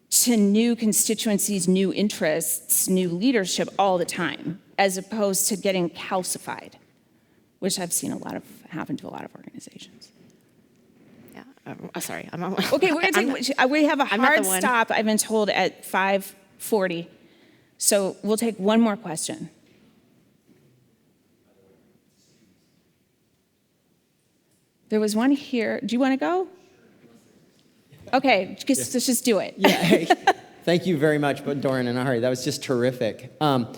to new constituencies, new interests, new leadership all the time, as opposed to getting calcified, which I've seen happen to a lot of organizations.
Sorry,
Okay, we're gonna we have a hard stop, I've been told, at 5:40. So we'll take one more question. There was one here. Do you want to go? Okay, let's just do it.
Yeah. Thank you very much, Doran and Hahrie. That was just terrific. Doran,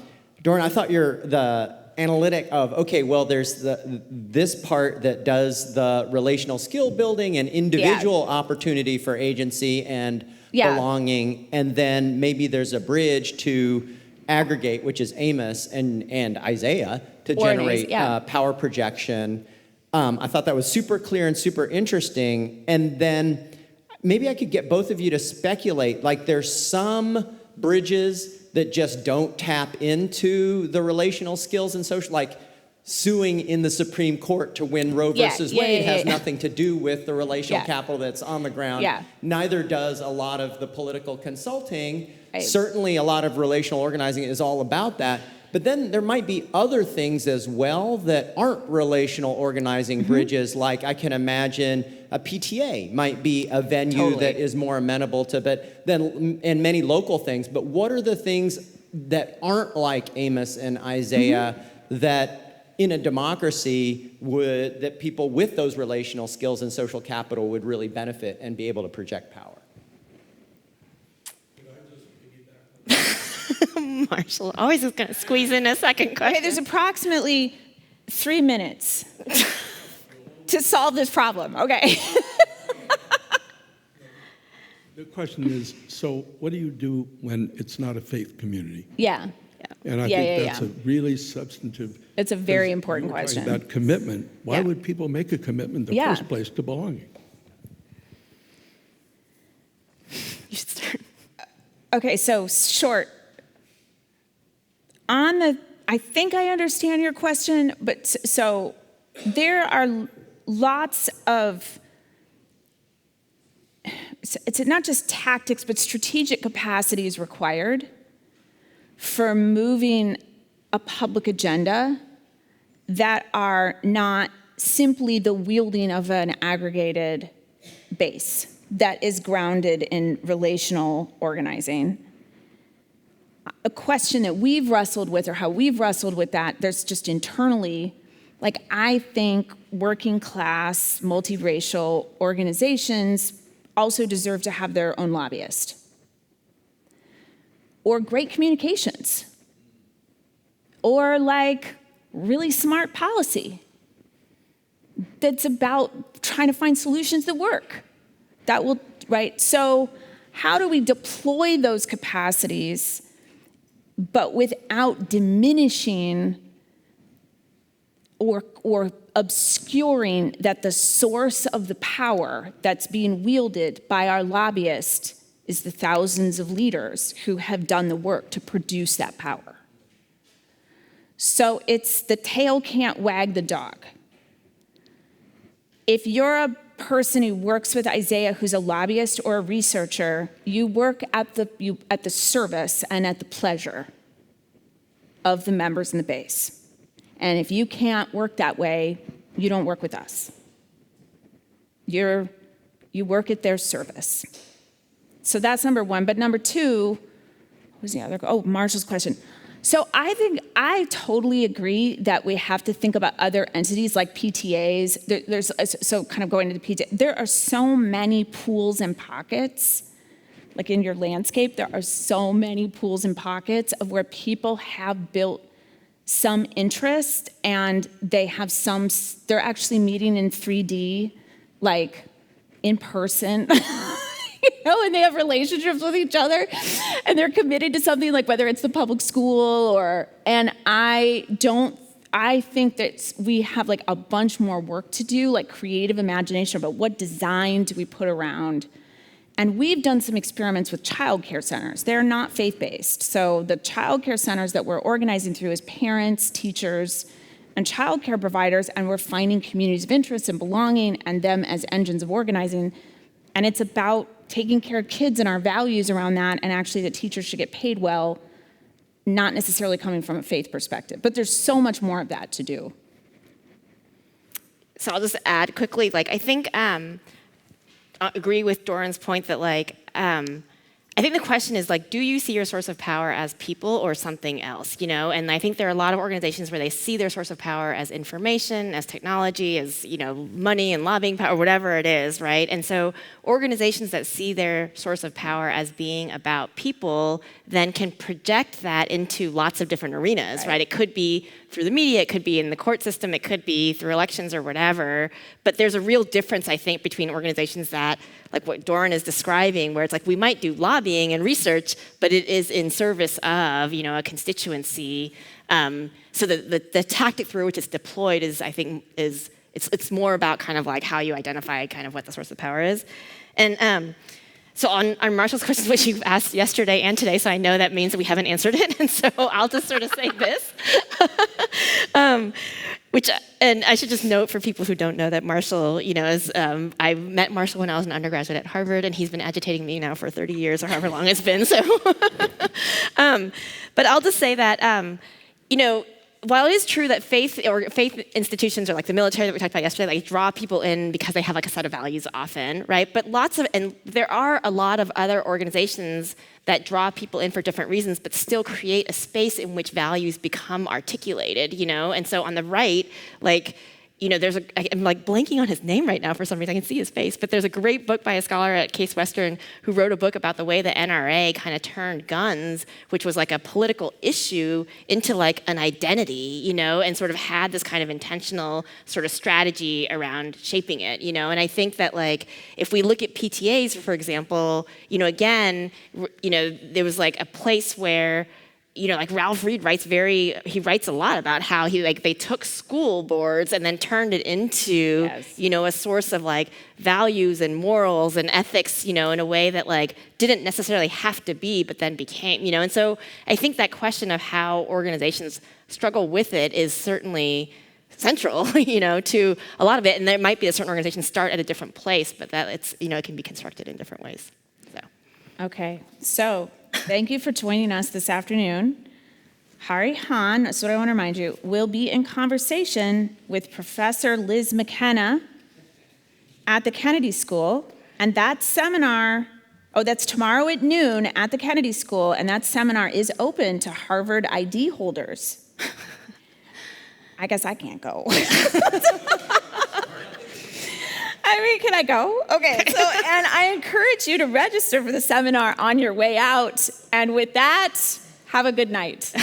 I thought the analytic of, okay, well, there's this part that does the relational skill building and individual opportunity for agency and belonging, and then maybe there's a bridge to aggregate, which is Amos and Isaiah, to generate power projection. I thought that was super clear and super interesting. And then maybe I could get both of you to speculate, like there's some bridges that just don't tap into the relational skills and social, like suing in the Supreme Court to win Roe versus Wade has nothing to do with the relational capital that's on the ground.
Yeah.
Neither does a lot of the political consulting.
Right.
Certainly a lot of relational organizing is all about that. But then there might be other things as well that aren't relational organizing bridges, like I can imagine a PTA might be a venue that is more amenable to, and many local things. But what are the things that aren't like Amos and Isaiah that in a democracy that people with those relational skills and social capital would really benefit and be able to project power?
Marshall always is going to squeeze in a second question.
Okay, there's approximately 3 minutes to solve this problem. Okay.
The question is, so what do you do when it's not a faith community?
Yeah.
And I think that's a really substantive.
It's a very
because
important
you were talking
question.
about commitment. Why would people make a commitment in the first place to belonging?
You should start.
Okay, so short. I think I understand your question, but so there are lots of, it's not just tactics, but strategic capacities required for moving a public agenda that are not simply the wielding of an aggregated base that is grounded in relational organizing. A question that we've wrestled with, or how we've wrestled with that, there's just internally, like I think working class, multiracial organizations also deserve to have their own lobbyist. Or great communications. Or like really smart policy that's about trying to find solutions that work. That will, right? So how do we deploy those capacities but without diminishing or obscuring that the source of the power that's being wielded by our lobbyist is the thousands of leaders who have done the work to produce that power. So it's the tail can't wag the dog. If you're a person who works with Isaiah who's a lobbyist or a researcher, you work at the service and at the pleasure of the members in the base. And if you can't work that way, you don't work with us. You work at their service. So that's number one. But number two, what was the other? Oh, Marshall's question. So I think I totally agree that we have to think about other entities like PTAs. So kind of going into PTA, there are so many pools and pockets, like in your landscape, there are so many pools and pockets of where people have built some interest and they're actually meeting in 3D, like in person. And they have relationships with each other and they're committed to something, like whether it's the public school and I think that we have like a bunch more work to do, like creative imagination about what design do we put around. And we've done some experiments with childcare centers. They're not faith-based. So the childcare centers that we're organizing through is parents, teachers, and childcare providers, and we're finding communities of interest and belonging and them as engines of organizing. And it's about taking care of kids and our values around that, and actually that teachers should get paid well, not necessarily coming from a faith perspective. But there's so much more of that to do.
So I'll just add quickly, like I think I agree with Doran's point that I think the question is like, do you see your source of power as people or something else, you know? And I think there are a lot of organizations where they see their source of power as information, as technology, as, you know, money and lobbying power, whatever it is, right? And so organizations that see their source of power as being about people then can project that into lots of different arenas, right? It could be through the media, it could be in the court system, it could be through elections or whatever. But there's a real difference, I think, between organizations that, like what Doran is describing, where it's like we might do lobbying and research, but it is in service of, you know, a constituency. So the tactic through which it's deployed is, I think, it's more about kind of like how you identify kind of what the source of power is. And so on Marshall's questions, which you've asked yesterday and today, so I know that means that we haven't answered it, and so I'll just sort of say this. And I should just note for people who don't know that Marshall, is, I met Marshall when I was an undergraduate at Harvard, and he's been agitating me now for 30 years or however long it's been. So, but I'll just say that, while it is true that faith institutions or like the military that we talked about yesterday, like draw people in because they have like a set of values often, right? But there are a lot of other organizations that draw people in for different reasons, but still create a space in which values become articulated, And so on the right, I'm like blanking on his name right now for some reason. I can see his face, but there's a great book by a scholar at Case Western who wrote a book about the way the NRA kind of turned guns, which was like a political issue, into like an identity, and sort of had this kind of intentional sort of strategy around shaping it, And I think that like if we look at PTAs, for example, again, there was like a place where like Ralph Reed writes a lot about how they took school boards and then turned it into, a source of like values and morals and ethics, in a way that like didn't necessarily have to be, but then became, And so I think that question of how organizations struggle with it is certainly central, to a lot of it. And there might be that certain organizations start at a different place, but that it's, it can be constructed in different ways. So.
Okay, so thank you for joining us this afternoon. Hahrie Hahn, that's what I want to remind you, will be in conversation with Professor Liz McKenna at the Kennedy School. And that seminar, that's tomorrow at noon at the Kennedy School, and that seminar is open to Harvard ID holders. I guess I can't go. Can I go? Okay, and I encourage you to register for the seminar on your way out. And with that, have a good night.